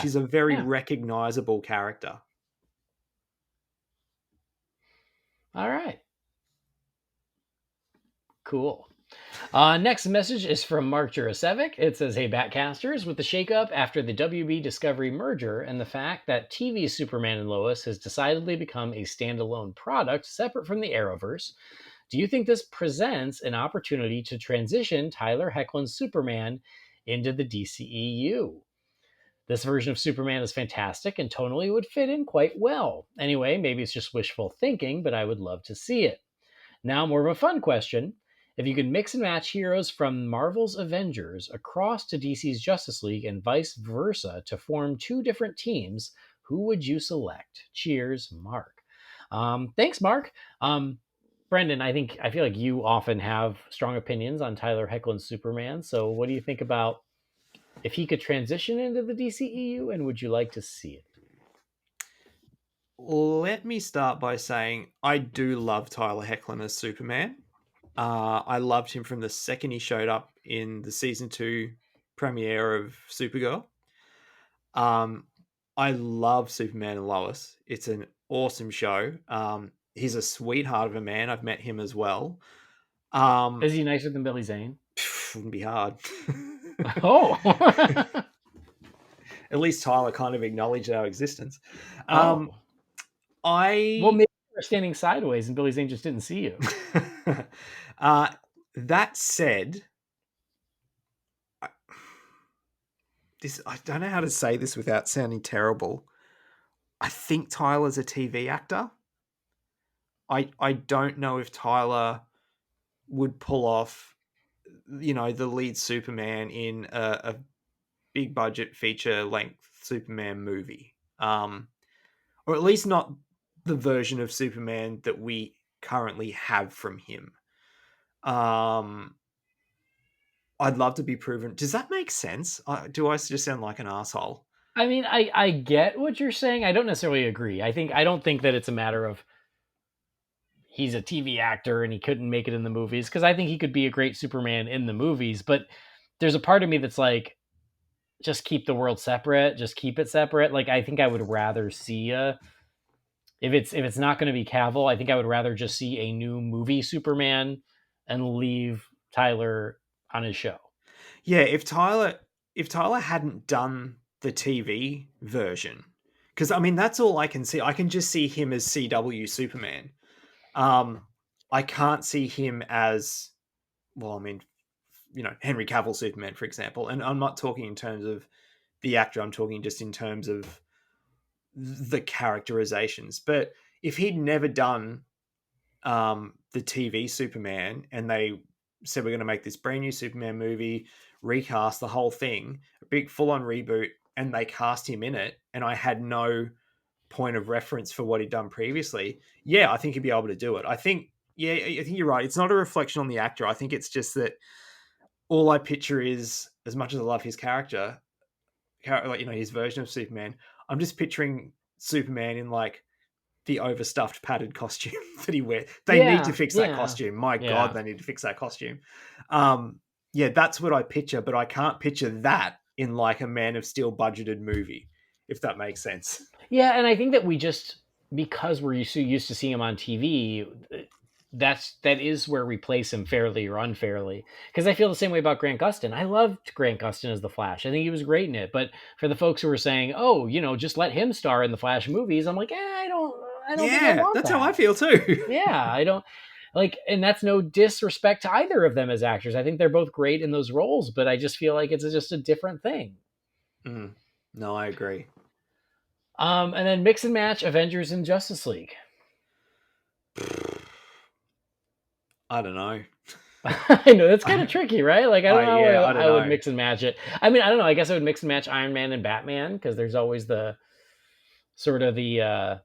B: She's a very recognizable character.
A: All right. Cool. Next message is from Mark Jurasevic. It says, hey, Batcasters, with the shakeup after the WB Discovery merger and the fact that TV Superman and Lois has decidedly become a standalone product separate from the Arrowverse, do you think this presents an opportunity to transition Tyler Hoechlin's Superman into the DCEU? This version of Superman is fantastic and tonally would fit in quite well. Anyway, maybe it's just wishful thinking, but I would love to see it. Now, more of a fun question. If you could mix and match heroes from Marvel's Avengers across to DC's Justice League and vice versa to form two different teams, who would you select? Cheers, Mark. Thanks, Mark. Brendan, I feel like you often have strong opinions on Tyler Hoechlin's Superman. So what do you think about if he could transition into the DCEU, and would you like to see it?
B: Let me start by saying I do love Tyler Hoechlin as Superman. I loved him from the second he showed up in the season 2 premiere of Supergirl. I love Superman and Lois. It's an awesome show. He's a sweetheart of a man. I've met him as well.
A: Is he nicer than Billy Zane?
B: Wouldn't be hard.
A: Oh.
B: At least Tyler kind of acknowledged our existence.
A: Well, maybe you were standing sideways and Billy Zane just didn't see you.
B: That said, I don't know how to say this without sounding terrible. I think Tyler's a TV actor. I don't know if Tyler would pull off, the lead Superman in a big budget feature length Superman movie. Or at least not the version of Superman that we currently have from him. I'd love to be proven. Does that make sense? Do I just sound like an asshole?
A: I mean, I get what you're saying. I don't necessarily agree. I don't think that it's a matter of he's a TV actor and he couldn't make it in the movies, because I think he could be a great Superman in the movies. But there's a part of me that's like, just keep the world separate, just keep it separate. Like, I think I would rather see if it's not going to be Cavill, I think I would rather just see a new movie Superman and leave Tyler on his show.
B: Yeah, if Tyler hadn't done the TV version, because I mean that's all I can see. I can just see him as CW Superman. I can't see him as, well, I mean, Henry Cavill Superman, for example. And I'm not talking in terms of the actor. I'm talking just in terms of the characterizations. But if he'd never done the TV Superman and they said we're going to make this brand new Superman movie, recast the whole thing, a big full-on reboot, and they cast him in it, and I had no point of reference for what he'd done previously, yeah, I think he'd be able to do it. I think you're right. It's not a reflection on the actor. I think it's just that all I picture is, as much as I love his character, like, his version of Superman, I'm just picturing Superman in like the overstuffed padded costume that he wears. They need to fix that costume. My God, they need to fix that costume. Yeah, that's what I picture, but I can't picture that in like a Man of Steel budgeted movie, if that makes sense.
A: Yeah, and I think that we just, because we're used to seeing him on TV, that is where we place him fairly or unfairly. Because I feel the same way about Grant Gustin. I loved Grant Gustin as the Flash. I think he was great in it. But for the folks who were saying, "Oh, just let him star in the Flash movies," I'm like, I don't think I want
B: that's
A: that.
B: how I feel too.
A: Yeah, I don't like, and that's no disrespect to either of them as actors. I think they're both great in those roles, but I just feel like it's just a different thing.
B: No, I agree.
A: And then mix and match Avengers and Justice League.
B: I don't know.
A: I know that's kind of tricky, right? Like, I don't know how
B: I don't
A: I would
B: know.
A: mix and match it. I mean, I don't know. I guess I would mix and match Iron Man and Batman, because there's always the sort of the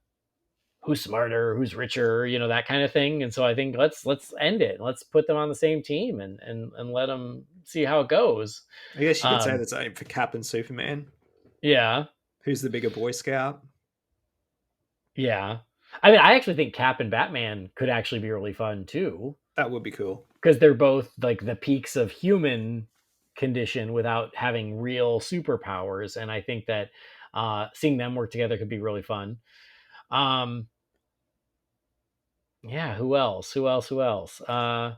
A: who's smarter, who's richer, that kind of thing. And so I think let's end it. Let's put them on the same team and let them see how it goes.
B: I guess you could say the same for Cap and Superman.
A: Yeah.
B: Who's the bigger Boy Scout?
A: Yeah. I mean, I actually think Cap and Batman could actually be really fun too.
B: That would be cool.
A: Because they're both like the peaks of human condition without having real superpowers. And I think that seeing them work together could be really fun. Yeah, who else? I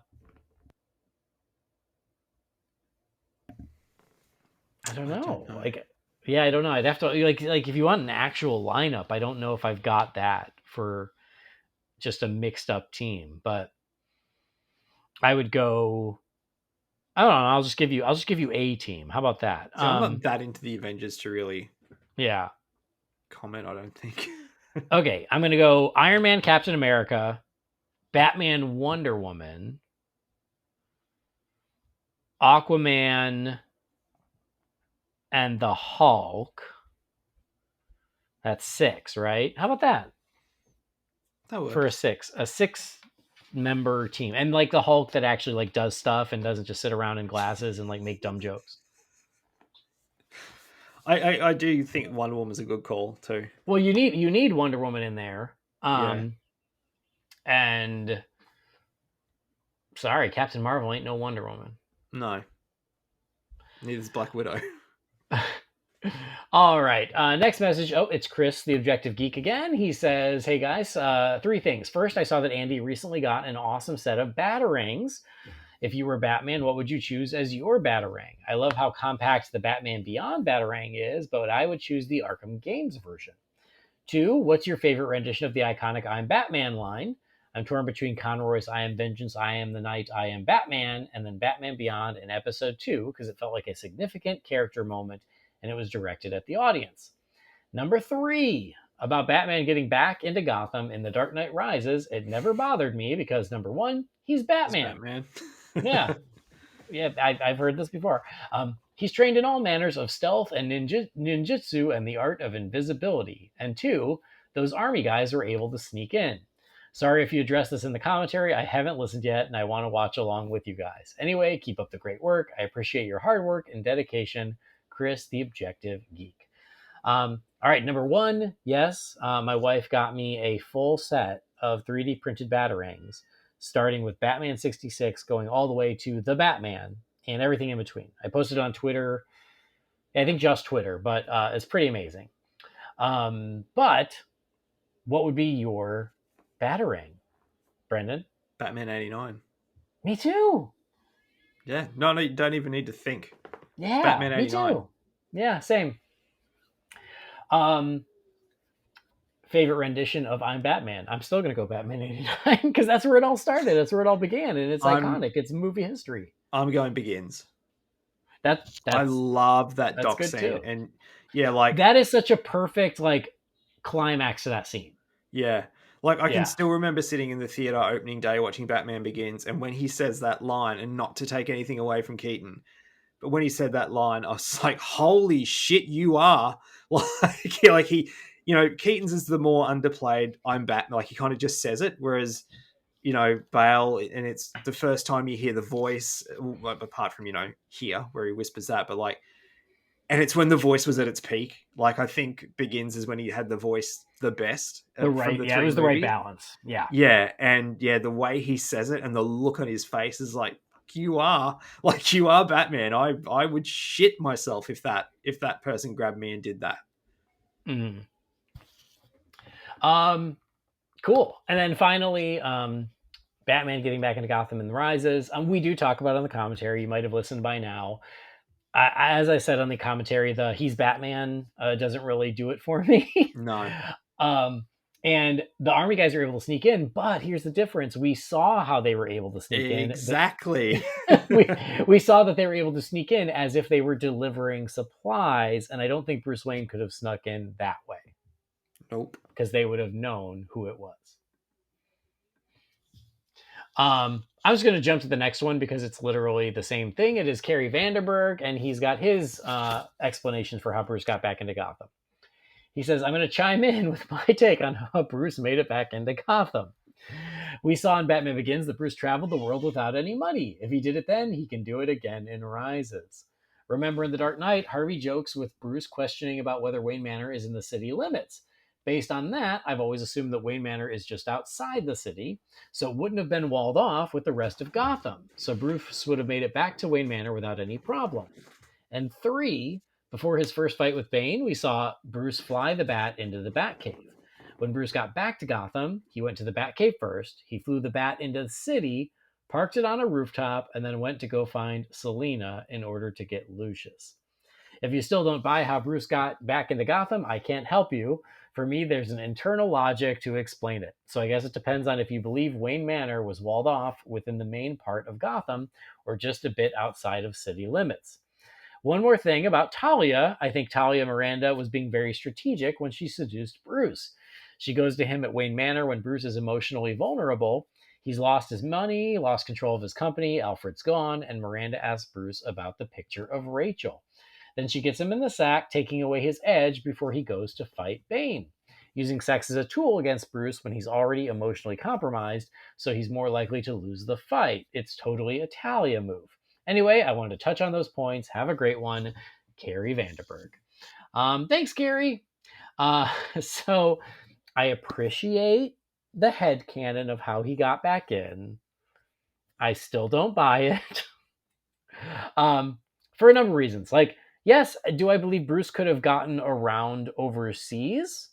A: don't know. I don't know. I'd have to like if you want an actual lineup, I don't know if I've got that for just a mixed up team, but I would go, I don't know, I'll just give you a team. How about that?
B: So I'm not that into the Avengers to really comment, I don't think.
A: Okay, I'm going to go Iron Man, Captain America, Batman, Wonder Woman, Aquaman, and the Hulk. That's 6, right? How about that?
B: That would.
A: For a 6-member team. And like the Hulk that actually like does stuff and doesn't just sit around in glasses and like make dumb jokes.
B: I do think Wonder Woman's a good call too.
A: Well, you need Wonder Woman in there. And sorry, Captain Marvel ain't no Wonder Woman.
B: No. Neither's Black Widow.
A: All right. Next message. Oh, it's Chris, the Objective Geek again. He says, "Hey guys, 3 things. First, I saw that Andy recently got an awesome set of Batarangs. If you were Batman, what would you choose as your Batarang? I love how compact the Batman Beyond Batarang is, but I would choose the Arkham Games version. 2, what's your favorite rendition of the iconic I'm Batman line? I'm torn between Conroy's I Am Vengeance, I Am the Knight, I Am Batman, and then Batman Beyond in episode 2, because it felt like a significant character moment and it was directed at the audience. Number 3, about Batman getting back into Gotham in The Dark Knight Rises, it never bothered me because, number 1, he's Batman. Yeah. Yeah, I've heard this before. He's trained in all manners of stealth and ninjutsu and the art of invisibility. And 2, those army guys were able to sneak in. Sorry if you addressed this in the commentary. I haven't listened yet, and I want to watch along with you guys. Anyway, keep up the great work. I appreciate your hard work and dedication. Chris, the Objective Geek." All right, number 1, yes, my wife got me a full set of 3D printed Batarangs, starting with Batman 66, going all the way to the Batman and everything in between. I posted on Twitter I think just Twitter, but it's pretty amazing. But what would be your Batarang, Brendan?
B: Batman 89.
A: Me too.
B: Yeah. No, you don't even need to think.
A: Yeah,
B: Batman
A: me
B: 89.
A: too. Yeah, same. Favorite rendition of I'm Batman. I'm still going to go Batman 89 because that's where it all started. That's where it all began. And it's iconic. It's movie history.
B: I'm going Begins.
A: That's
B: I love that
A: that's
B: doc
A: good
B: scene.
A: too.
B: And yeah, like
A: that is such a perfect like climax to that scene.
B: Yeah. Like I
A: Yeah.
B: can still remember sitting in the theater opening day watching Batman Begins, and when he says that line, and not to take anything away from Keaton, but when he said that line, I was like, holy shit, you are. Like he, Keaton's is the more underplayed I'm Batman. Like he kind of just says it, whereas, Bale, and it's the first time you hear the voice, apart from, here, where he whispers that, but like, and it's when the voice was at its peak. Like I think Begins is when he had the voice the best from the
A: it
B: three
A: was the right
B: movies.
A: balance. Yeah.
B: Yeah, and yeah, the way he says it and the look on his face is like, you are Batman. I would shit myself if that person grabbed me and did that.
A: Mm. Cool. And then finally, Batman getting back into Gotham and Rises. We do talk about it on the commentary. You might have listened by now. As I said on the commentary, the he's Batman doesn't really do it for me.
B: No.
A: And the army guys are able to sneak in, but here's the difference. We saw how they were able to sneak in.
B: Exactly.
A: we saw that they were able to sneak in as if they were delivering supplies, and I don't think Bruce Wayne could have snuck in that way.
B: Nope.
A: Because they would have known who it was. I was going to jump to the next one because it's literally the same thing. It is Carrie Vanderberg, and he's got his explanation for how Bruce got back into Gotham. He says, I'm going to chime in with my take on how Bruce made it back into Gotham. We saw in Batman Begins that Bruce traveled the world without any money. If he did it then, he can do it again in Rises. Remember in The Dark Knight, Harvey jokes with Bruce questioning about whether Wayne Manor is in the city limits. Based on that, I've always assumed that Wayne Manor is just outside the city, so it wouldn't have been walled off with the rest of Gotham. So Bruce would have made it back to Wayne Manor without any problem. And 3, before his first fight with Bane, we saw Bruce fly the bat into the Batcave. When Bruce got back to Gotham, he went to the Batcave first, he flew the bat into the city, parked it on a rooftop, and then went to go find Selina in order to get Lucius. If you still don't buy how Bruce got back into Gotham, I can't help you. For me, there's an internal logic to explain it. So I guess it depends on if you believe Wayne Manor was walled off within the main part of Gotham or just a bit outside of city limits. One more thing about Talia. I think Talia Miranda was being very strategic when she seduced Bruce. She goes to him at Wayne Manor when Bruce is emotionally vulnerable. He's lost his money, lost control of his company, Alfred's gone, and Miranda asks Bruce about the picture of Rachel. Then she gets him in the sack, taking away his edge before he goes to fight Bane, using sex as a tool against Bruce when he's already emotionally compromised, so he's more likely to lose the fight. It's totally a Talia move. Anyway, I wanted to touch on those points. Have a great one, Carrie Vanderberg. Thanks, Carrie. So I appreciate the headcanon of how he got back in. I still don't buy it. For a number of reasons. Like, yes, do I believe Bruce could have gotten around overseas?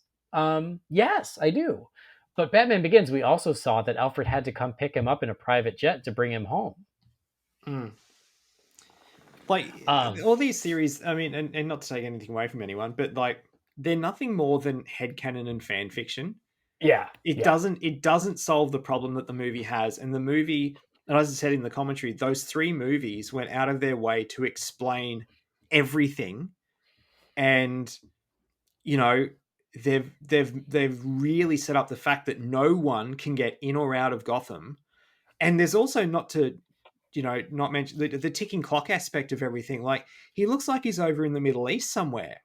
A: Yes, I do. But Batman Begins, we also saw that Alfred had to come pick him up in a private jet to bring him home.
B: Like, all these theories, I mean, and not to take anything away from anyone, but like, they're nothing more than headcanon and fan fiction.
A: Yeah.
B: It doesn't solve the problem that the movie has. And the movie, and as I said in the commentary, those 3 movies went out of their way to explain everything. And, they've really set up the fact that no one can get in or out of Gotham. And there's also not mention the ticking clock aspect of everything. Like, he looks like he's over in the Middle East somewhere.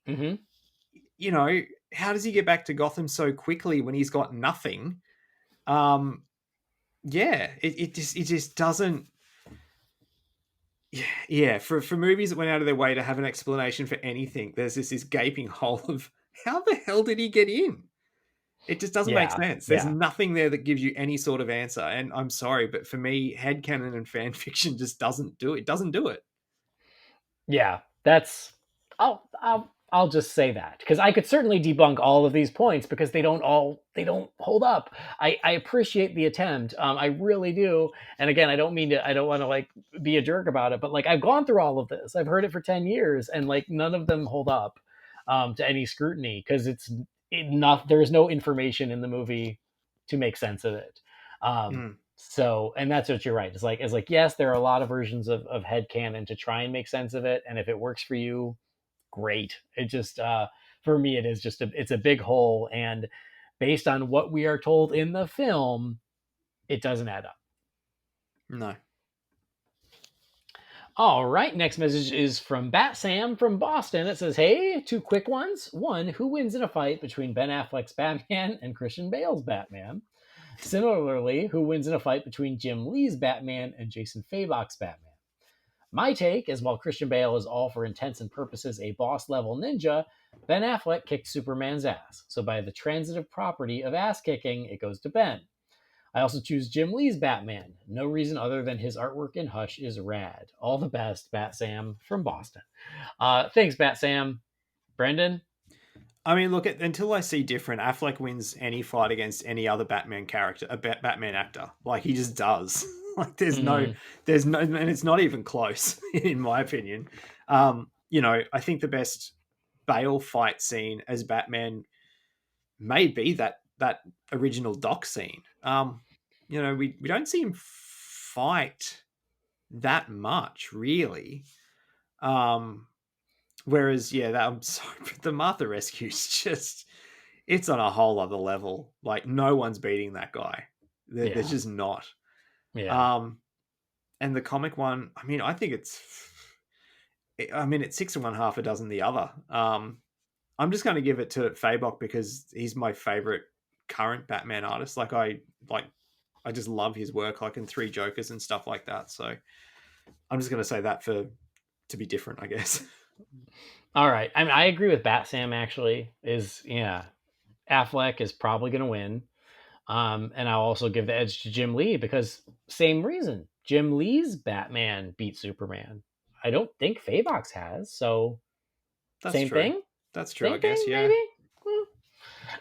A: Mm-hmm.
B: How does he get back to Gotham so quickly when he's got nothing? It just doesn't. Yeah. For movies that went out of their way to have an explanation for anything, there's this gaping hole of how the hell did he get in? It just doesn't make sense. There's nothing there that gives you any sort of answer. And I'm sorry, but for me, headcanon and fan fiction just doesn't do it.
A: Yeah, that's I'll just say that, because I could certainly debunk all of these points because they don't hold up. I appreciate the attempt. I really do. And again, I don't want to like be a jerk about it, but like I've gone through all of this. I've heard it for 10 years and like none of them hold up to any scrutiny because there's no information in the movie to make sense of it. So, and that's what you're right. It's like, yes, there are a lot of versions of headcanon to try and make sense of it. And if it works for you, great. It just, for me, it is just it's a big hole. And based on what we are told in the film, it doesn't add up.
B: No.
A: All right. Next message is from Bat Sam from Boston. It says, hey, 2 quick ones. 1, who wins in a fight between Ben Affleck's Batman and Christian Bale's Batman? Similarly, who wins in a fight between Jim Lee's Batman and Jason Fabok's Batman? My take is while Christian Bale is all for intents and purposes a boss-level ninja, Ben Affleck kicked Superman's ass. So by the transitive property of ass-kicking, it goes to Ben. I also choose Jim Lee's Batman. No reason other than his artwork in Hush is rad. All the best, Bat Sam from Boston. Thanks, Bat Sam. Brendan?
B: I mean, look, until I see different, Affleck wins any fight against any other Batman character, a Batman actor. Like, he just does. Like, there's no, and it's not even close, in my opinion. I think the best Bale fight scene as Batman may be that original Doc scene. We don't see him fight that much, really. Whereas, the Martha Rescue's just, it's on a whole other level. Like, no one's beating that guy. There's just not.
A: Yeah.
B: And the comic one, I mean, I think it's 6 of one, half a dozen the other. I'm just going to give it to Fabok because he's my favorite current Batman artist. I just love his work, like in 3 Jokers and stuff like that. So I'm just going to say that to be different, I guess.
A: All right. I mean, I agree with Bat Sam, actually. Affleck is probably going to win. And I'll also give the edge to Jim Lee because same reason. Jim Lee's Batman beat Superman. I don't think Fabok's has, so
B: That's
A: same
B: true.
A: thing.
B: That's true,
A: Same
B: I guess,
A: thing,
B: yeah.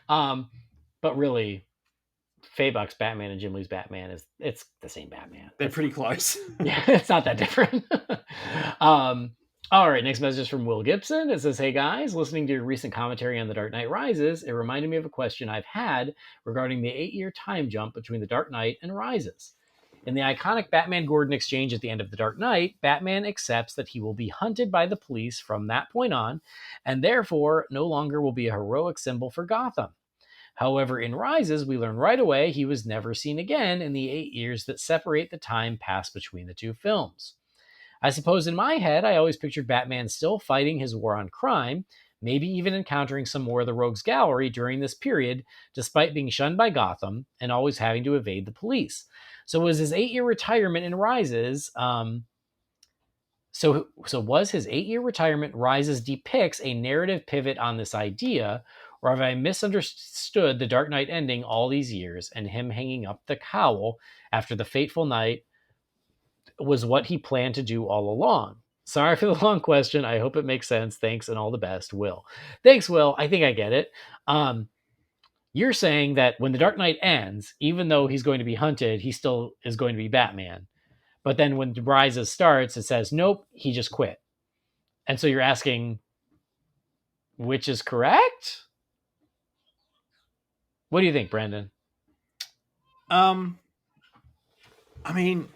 A: Maybe? But really, Fabok's Batman and Jim Lee's Batman it's the same Batman.
B: They're pretty close.
A: Yeah, it's not that different. All right, next message is from Will Gibson. It says, hey guys, listening to your recent commentary on The Dark Knight Rises, it reminded me of a question I've had regarding the 8-year time jump between The Dark Knight and Rises. In the iconic Batman-Gordon exchange at the end of The Dark Knight, Batman accepts that he will be hunted by the police from that point on, and therefore no longer will be a heroic symbol for Gotham. However, in Rises, we learn right away he was never seen again in the 8 years that separate the time passed between the 2 films. I suppose in my head, I always pictured Batman still fighting his war on crime, maybe even encountering some more of the Rogues Gallery during this period, despite being shunned by Gotham and always having to evade the police. So was his 8-year retirement in Rises, so was his 8-year retirement Rises depicts a narrative pivot on this idea, or have I misunderstood the Dark Knight ending all these years and him hanging up the cowl after the fateful night was what he planned to do all along? Sorry for the long question. I hope it makes sense. Thanks and all the best, Will. Thanks, Will. I think I get it. You're saying that when the Dark Knight ends, even though he's going to be hunted, he still is going to be Batman. But then when Rises starts, it says, nope, he just quit. And so you're asking, which is correct? What do you think, Brandon?
B: I mean,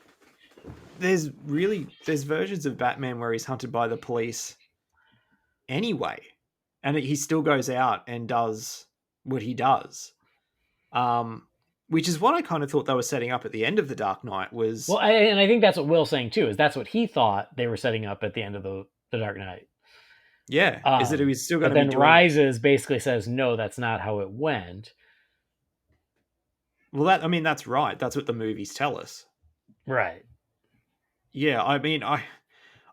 B: there's versions of Batman where he's hunted by the police anyway, and he still goes out and does what he does, which is what I kind of thought they were setting up at the end of The Dark Knight was.
A: Well, and I think that's what Will's saying too, is that's what he thought they were setting up at the end of the Dark Knight.
B: Yeah, is that he was still going to be doing...
A: Rises basically says, no, that's not how it went.
B: Well, that's right. That's what the movies tell us.
A: Right.
B: Yeah, I mean, I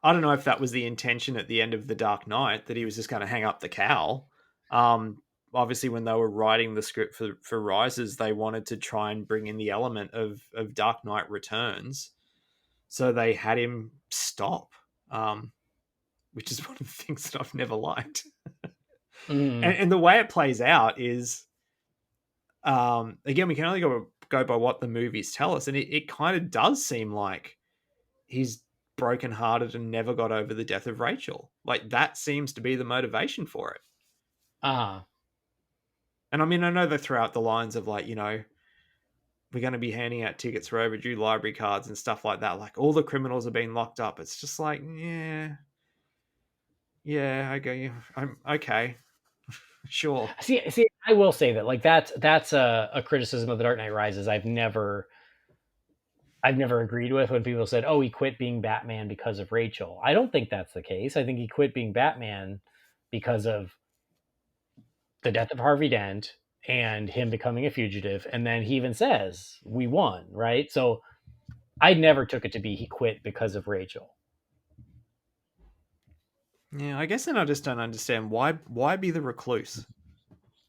B: don't know if that was the intention at the end of The Dark Knight, that he was just going to hang up the cowl. Obviously, when they were writing the script for Rises, they wanted to try and bring in the element of Dark Knight Returns. So they had him stop. which is one of the things that I've never liked.
A: Mm.
B: And the way it plays out is, again, we can only go by what the movies tell us, and it kind of does seem like he's brokenhearted and never got over the death of Rachel. Like, that seems to be the motivation for it. And I mean, I know they throw out the lines of like, we're going to be handing out tickets for overdue library cards and stuff like that. Like, all the criminals are being locked up. It's just like, yeah, okay, I'm okay. Sure.
A: See, I will say that like that's a criticism of The Dark Knight Rises I've never agreed with, when people said, "Oh, he quit being Batman because of Rachel." I don't think that's the case. I think he quit being Batman because of the death of Harvey Dent and him becoming a fugitive, and then he even says, "We won," right? So I never took it to be he quit because of Rachel.
B: Yeah, I guess then I just don't understand why be the recluse?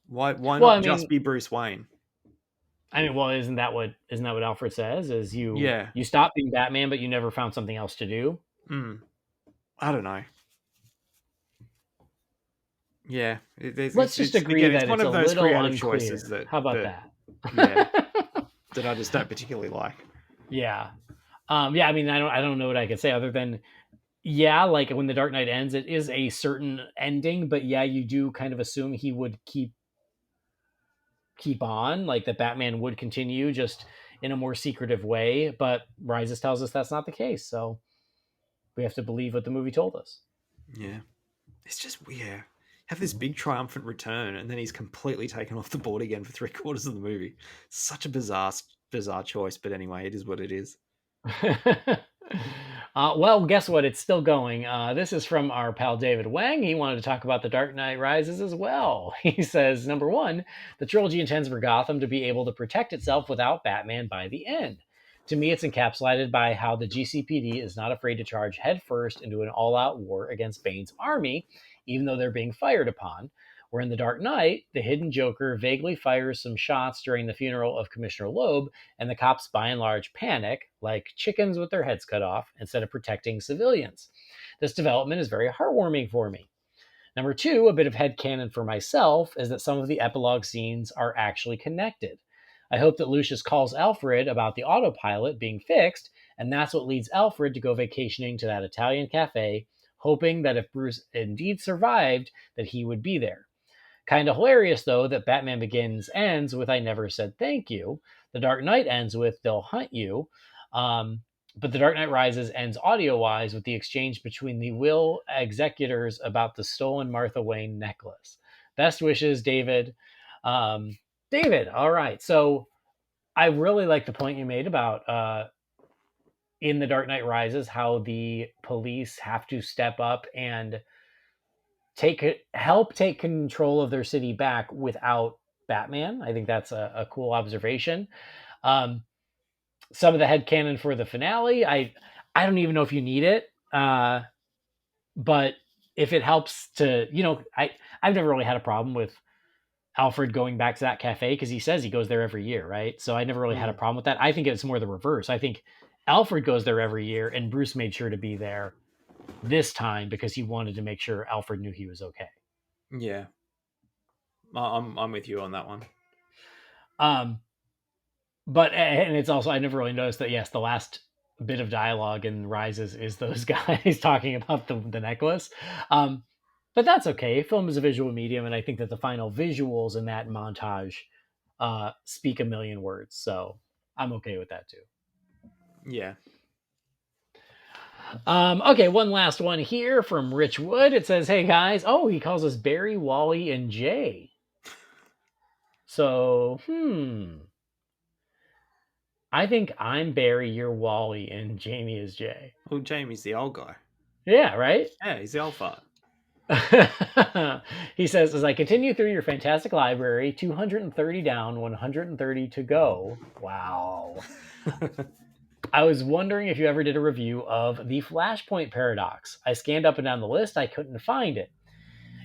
B: Why
A: Well,
B: not
A: I mean,
B: just be Bruce Wayne?
A: well, isn't that what Alfred says? Is you
B: Yeah.
A: stopped being Batman, but you never found something else to do?
B: I don't know. Yeah,
A: Let's just agree that
B: it's one
A: it's
B: of
A: a
B: those
A: little
B: creative
A: unclear.
B: choices that.
A: How about that?
B: Yeah, that I just don't particularly like.
A: Yeah. Yeah, I mean, I don't know what I could say other than, yeah, like when The Dark Knight ends, it is a certain ending, but yeah, you do kind of assume he would keep on, like that Batman would continue just in a more secretive way, but Rises tells us that's not the case, so we have to believe what the movie told us.
B: Yeah. It's just, have this big triumphant return, and then he's completely taken off the board again for 3/4 of the movie. Such a bizarre choice, but anyway, it is what it is.
A: Well, guess what? It's still going. This is from our pal David Wang. He wanted to talk about The Dark Knight Rises as well. He says, number one, the trilogy intends for Gotham to be able to protect itself without Batman by the end. To me, it's encapsulated by how the GCPD is not afraid to charge headfirst into an all-out war against Bane's army, even though they're being fired upon. Where in The Dark Knight, the hidden Joker vaguely fires some shots during the funeral of Commissioner Loeb, and the cops by and large panic, like chickens with their heads cut off, instead of protecting civilians. This development is very heartwarming for me. Number two, a bit of headcanon for myself, is that some of the epilogue scenes are actually connected. I hope that Lucius calls Alfred about the autopilot being fixed, and that's what leads Alfred to go vacationing to that Italian cafe, hoping that if Bruce indeed survived, that he would be there. Kind of hilarious, though, that Batman Begins ends with "I never said thank you." The Dark Knight ends with "They'll hunt you." But The Dark Knight Rises ends audio-wise with the exchange between the will executors about the stolen Martha Wayne necklace. Best wishes, David. David, all right. So I really like the point you made about in The Dark Knight Rises, how the police have to step up and help take control of their city back without Batman. I think that's a cool observation. Some of the headcanon for the finale, I don't even know if you need it, but if it helps to, I've never really had a problem with Alfred going back to that cafe because he says he goes there every year, right? So I never really had a problem with that. I think it's more the reverse. I think Alfred goes there every year, and Bruce made sure to be there this time because he wanted to make sure Alfred knew he was okay.
B: Yeah, I'm with you on that one.
A: But and it's also, I never really noticed that. Yes, the last bit of dialogue in Rises is those guys talking about the necklace. But that's okay. Film is a visual medium, and I think that the final visuals in that montage speak a million words. So I'm okay with that too.
B: Yeah.
A: Okay, one last one here from Rich Wood. It says, "Hey guys," oh, he calls us Barry, Wally, and Jay. So, I think I'm Barry, you're Wally, and Jamie is Jay.
B: Well, Jamie's the old guy.
A: Yeah, right?
B: Yeah, he's the old fart.
A: He says, as I continue through your fantastic library, 230 down, 130 to go. Wow. I was wondering if you ever did a review of the Flashpoint Paradox. I scanned up and down the list. I couldn't find it.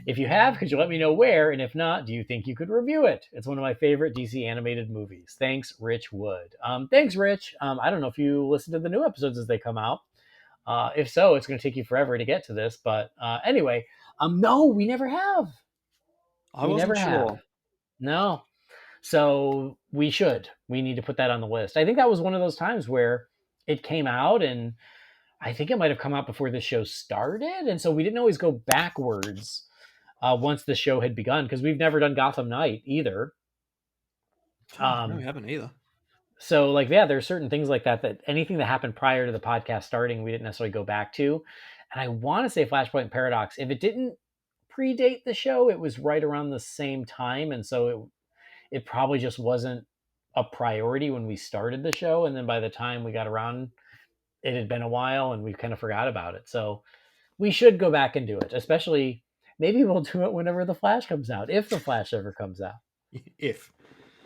A: If you have, could you let me know where? And if not, do you think you could review it? It's one of my favorite DC animated movies. Thanks, Rich Wood. Thanks, Rich. I don't know if you listen to the new episodes as they come out. If so, it's going to take you forever to get to this. But anyway, no, we never have.
B: I
A: We
B: wasn't
A: never have.
B: sure.
A: No. So we should. We need to put that on the list. I think that was one of those times where it came out, and I think it might have come out before the show started. And so we didn't always go backwards once the show had begun, because we've never done Gotham Knight either.
B: No, we haven't either.
A: So like, yeah, there are certain things like that anything that happened prior to the podcast starting, we didn't necessarily go back to. And I want to say Flashpoint Paradox, if it didn't predate the show, it was right around the same time. And so it probably just wasn't a priority when we started the show. And then by the time we got around, it had been a while and we kind of forgot about it. So we should go back and do it, especially maybe we'll do it whenever the Flash comes out, if the Flash ever comes out.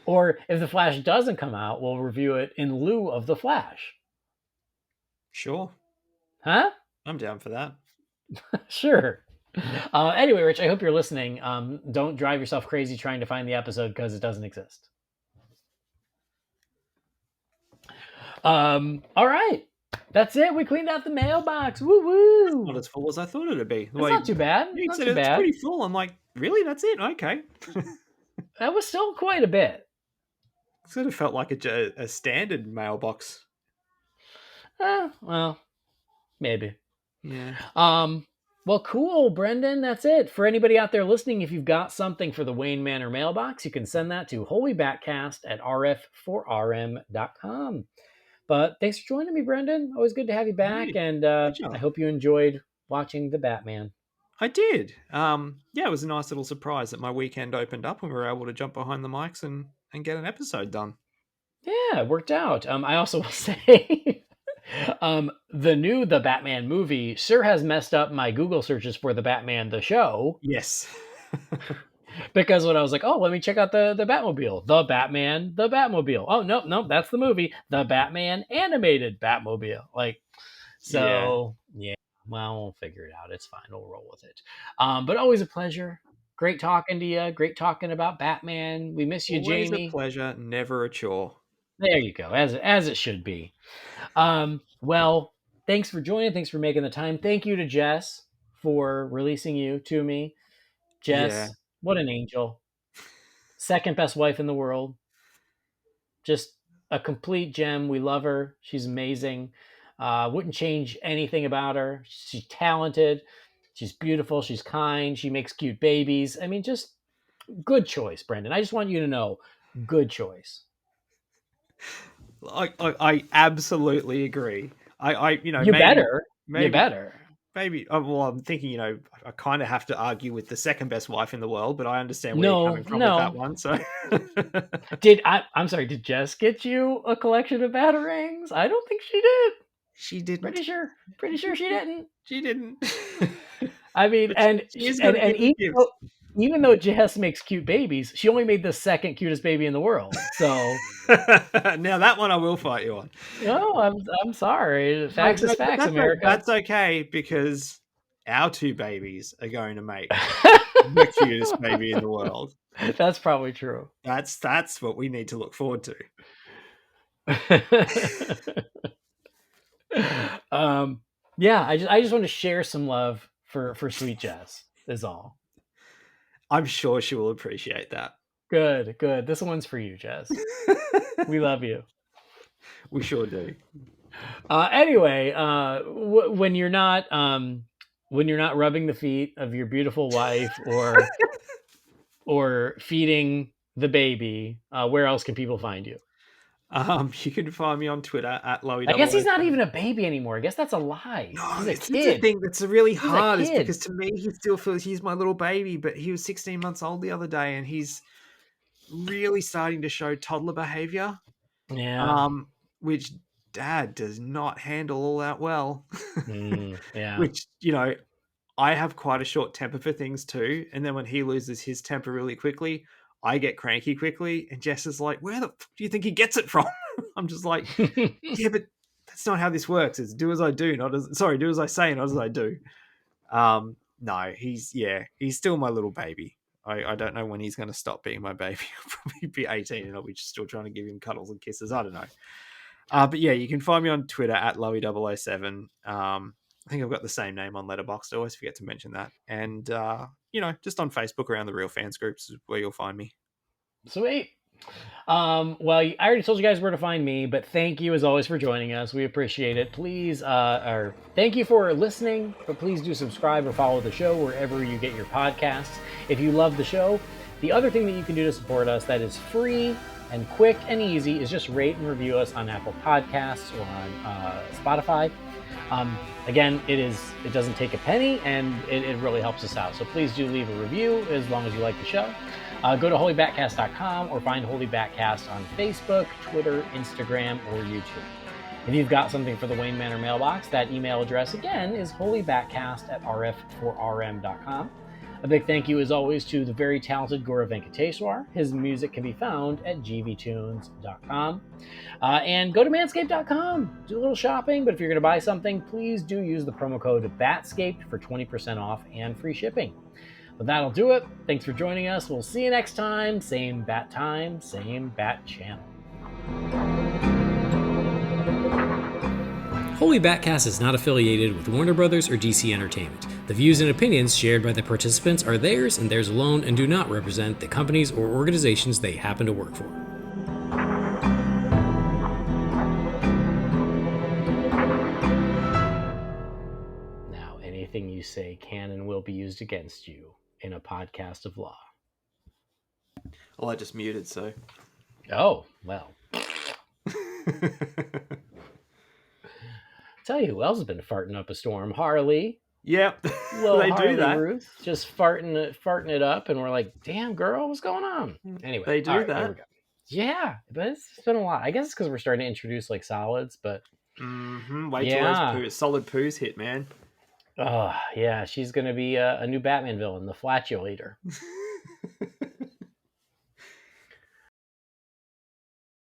A: Or if the Flash doesn't come out, we'll review it in lieu of the Flash.
B: Sure.
A: Huh?
B: I'm down for that.
A: Sure. Anyway, Rich, I hope you're listening. Don't drive yourself crazy trying to find the episode because it doesn't exist. All right. That's it. We cleaned out the mailbox. Woo woo.
B: Not as full as I thought it'd be.
A: It's not too bad.
B: You
A: Not
B: said
A: too
B: it's
A: bad.
B: pretty full. I'm like, really? That's it? Okay.
A: That was still quite a bit.
B: Sort of felt like a standard mailbox.
A: Well, maybe.
B: Yeah.
A: Well, cool, Brendan. That's it. For anybody out there listening, if you've got something for the Wayne Manor mailbox, you can send that to holybatcast@rf4rm.com. But thanks for joining me, Brendan. Always good to have you back.
B: Hey,
A: and I hope you enjoyed watching The Batman.
B: I did. Yeah, it was a nice little surprise that my weekend opened up and we were able to jump behind the mics and get an episode done.
A: Yeah, it worked out. I also will say the Batman movie sure has messed up my Google searches for The Batman, the show.
B: Yes.
A: Because when I was like, oh, let me check out the Batmobile. The Batman, the Batmobile. Oh, nope, that's the movie. The Batman animated Batmobile. Like, so, yeah. Well, we'll figure it out. It's fine. We'll roll with it. But always a pleasure. Great talking to you. Great talking about Batman. We miss you,
B: Always
A: Jamie.
B: A pleasure, never a chore.
A: There you go, as it should be. Well, thanks for joining. Thanks for making the time. Thank you to Jess for releasing you to me. Jess, what an angel. Second best wife in the world. Just a complete gem. We love her. She's amazing. Wouldn't change anything about her. She's talented. She's beautiful. She's kind. She makes cute babies. I mean, just good choice, Brendan. I just want you to know, good choice.
B: I absolutely agree. You
A: better.
B: Maybe. Well, I'm thinking, I kind of have to argue with the second best wife in the world, but I understand where you're coming from with that one. So,
A: I'm sorry. Did Jess get you a collection of batarangs? I don't think she did.
B: She didn't.
A: Pretty sure she didn't.
B: She didn't.
A: I mean, and even though Jess makes cute babies, she only made the second cutest baby in the world. So
B: now that one I will fight you on.
A: No, I'm sorry. Facts is facts, America.
B: That's okay, because our two babies are going to make the cutest baby in the world.
A: That's probably true.
B: That's what we need to look forward to.
A: Yeah, I just want to share some love for sweet Jess is all.
B: I'm sure she will appreciate that.
A: Good. This one's for you, Jess. We love you.
B: We sure do.
A: Anyway, when you're not rubbing the feet of your beautiful wife or feeding the baby, where else can people find you?
B: You can find me on Twitter at Lowy.
A: I guess he's not even a baby anymore. I guess that's a lie.
B: No,
A: he's a
B: it's
A: kid.
B: the thing that's really hard.
A: Is
B: because to me, he still feels he's my little baby, but he was 16 months old the other day, and he's really starting to show toddler behavior.
A: Yeah.
B: Which Dad does not handle all that well.
A: Yeah.
B: Which, I have quite a short temper for things too. And then when he loses his temper really quickly, I get cranky quickly. And Jess is like, where the f do you think he gets it from? I'm just like, yeah, but that's not how this works. It's do as I do, do as I say, not as I do. No, he's still my little baby. I don't know when he's going to stop being my baby. He'll probably be 18 and I'll be just still trying to give him cuddles and kisses. I don't know. But yeah, you can find me on Twitter at Lowy007. I think I've got the same name on Letterboxd. I always forget to mention that. And, just on Facebook around the Real Fans groups is where you'll find me.
A: Sweet. Well, I already told you guys where to find me, but thank you as always for joining us. We appreciate it. Please, or thank you for listening, but please do subscribe or follow the show wherever you get your podcasts. If you love the show, the other thing that you can do to support us that is free and quick and easy is just rate and review us on Apple Podcasts or on Spotify. Again, it doesn't take a penny, and it really helps us out. So please do leave a review as long as you like the show. Go to holybatcast.com or find Holy BatCast on Facebook, Twitter, Instagram, or YouTube. If you've got something for the Wayne Manor mailbox, that email address again is holybatcast@rf4rm.com. A big thank you, as always, to the very talented Gaurav Venkateswar. His music can be found at gvtunes.com. And go to manscaped.com. Do a little shopping, but if you're going to buy something, please do use the promo code BATSCAPED for 20% off and free shipping. But that'll do it. Thanks for joining us. We'll see you next time. Same bat time, same bat channel. Holy BatCast is not affiliated with Warner Brothers or DC Entertainment. The views and opinions shared by the participants are theirs and theirs alone and do not represent the companies or organizations they happen to work for. Now, anything you say can and will be used against you in a podcast of law.
B: Well, I just muted, so.
A: Oh, well. Tell you who else has been farting up a storm. Harley.
B: Yep.
A: Little
B: They
A: Harley
B: do that.
A: Ruth, just farting it up, and we're like, damn, girl, what's going on? Anyway.
B: They do
A: all right,
B: that.
A: Here we go. Yeah, but it's been a lot. I guess it's because we're starting to introduce like solids, but
B: Wait till those solid poos hit, man.
A: Oh, yeah, she's going to be a new Batman villain, the Flatulate Eater.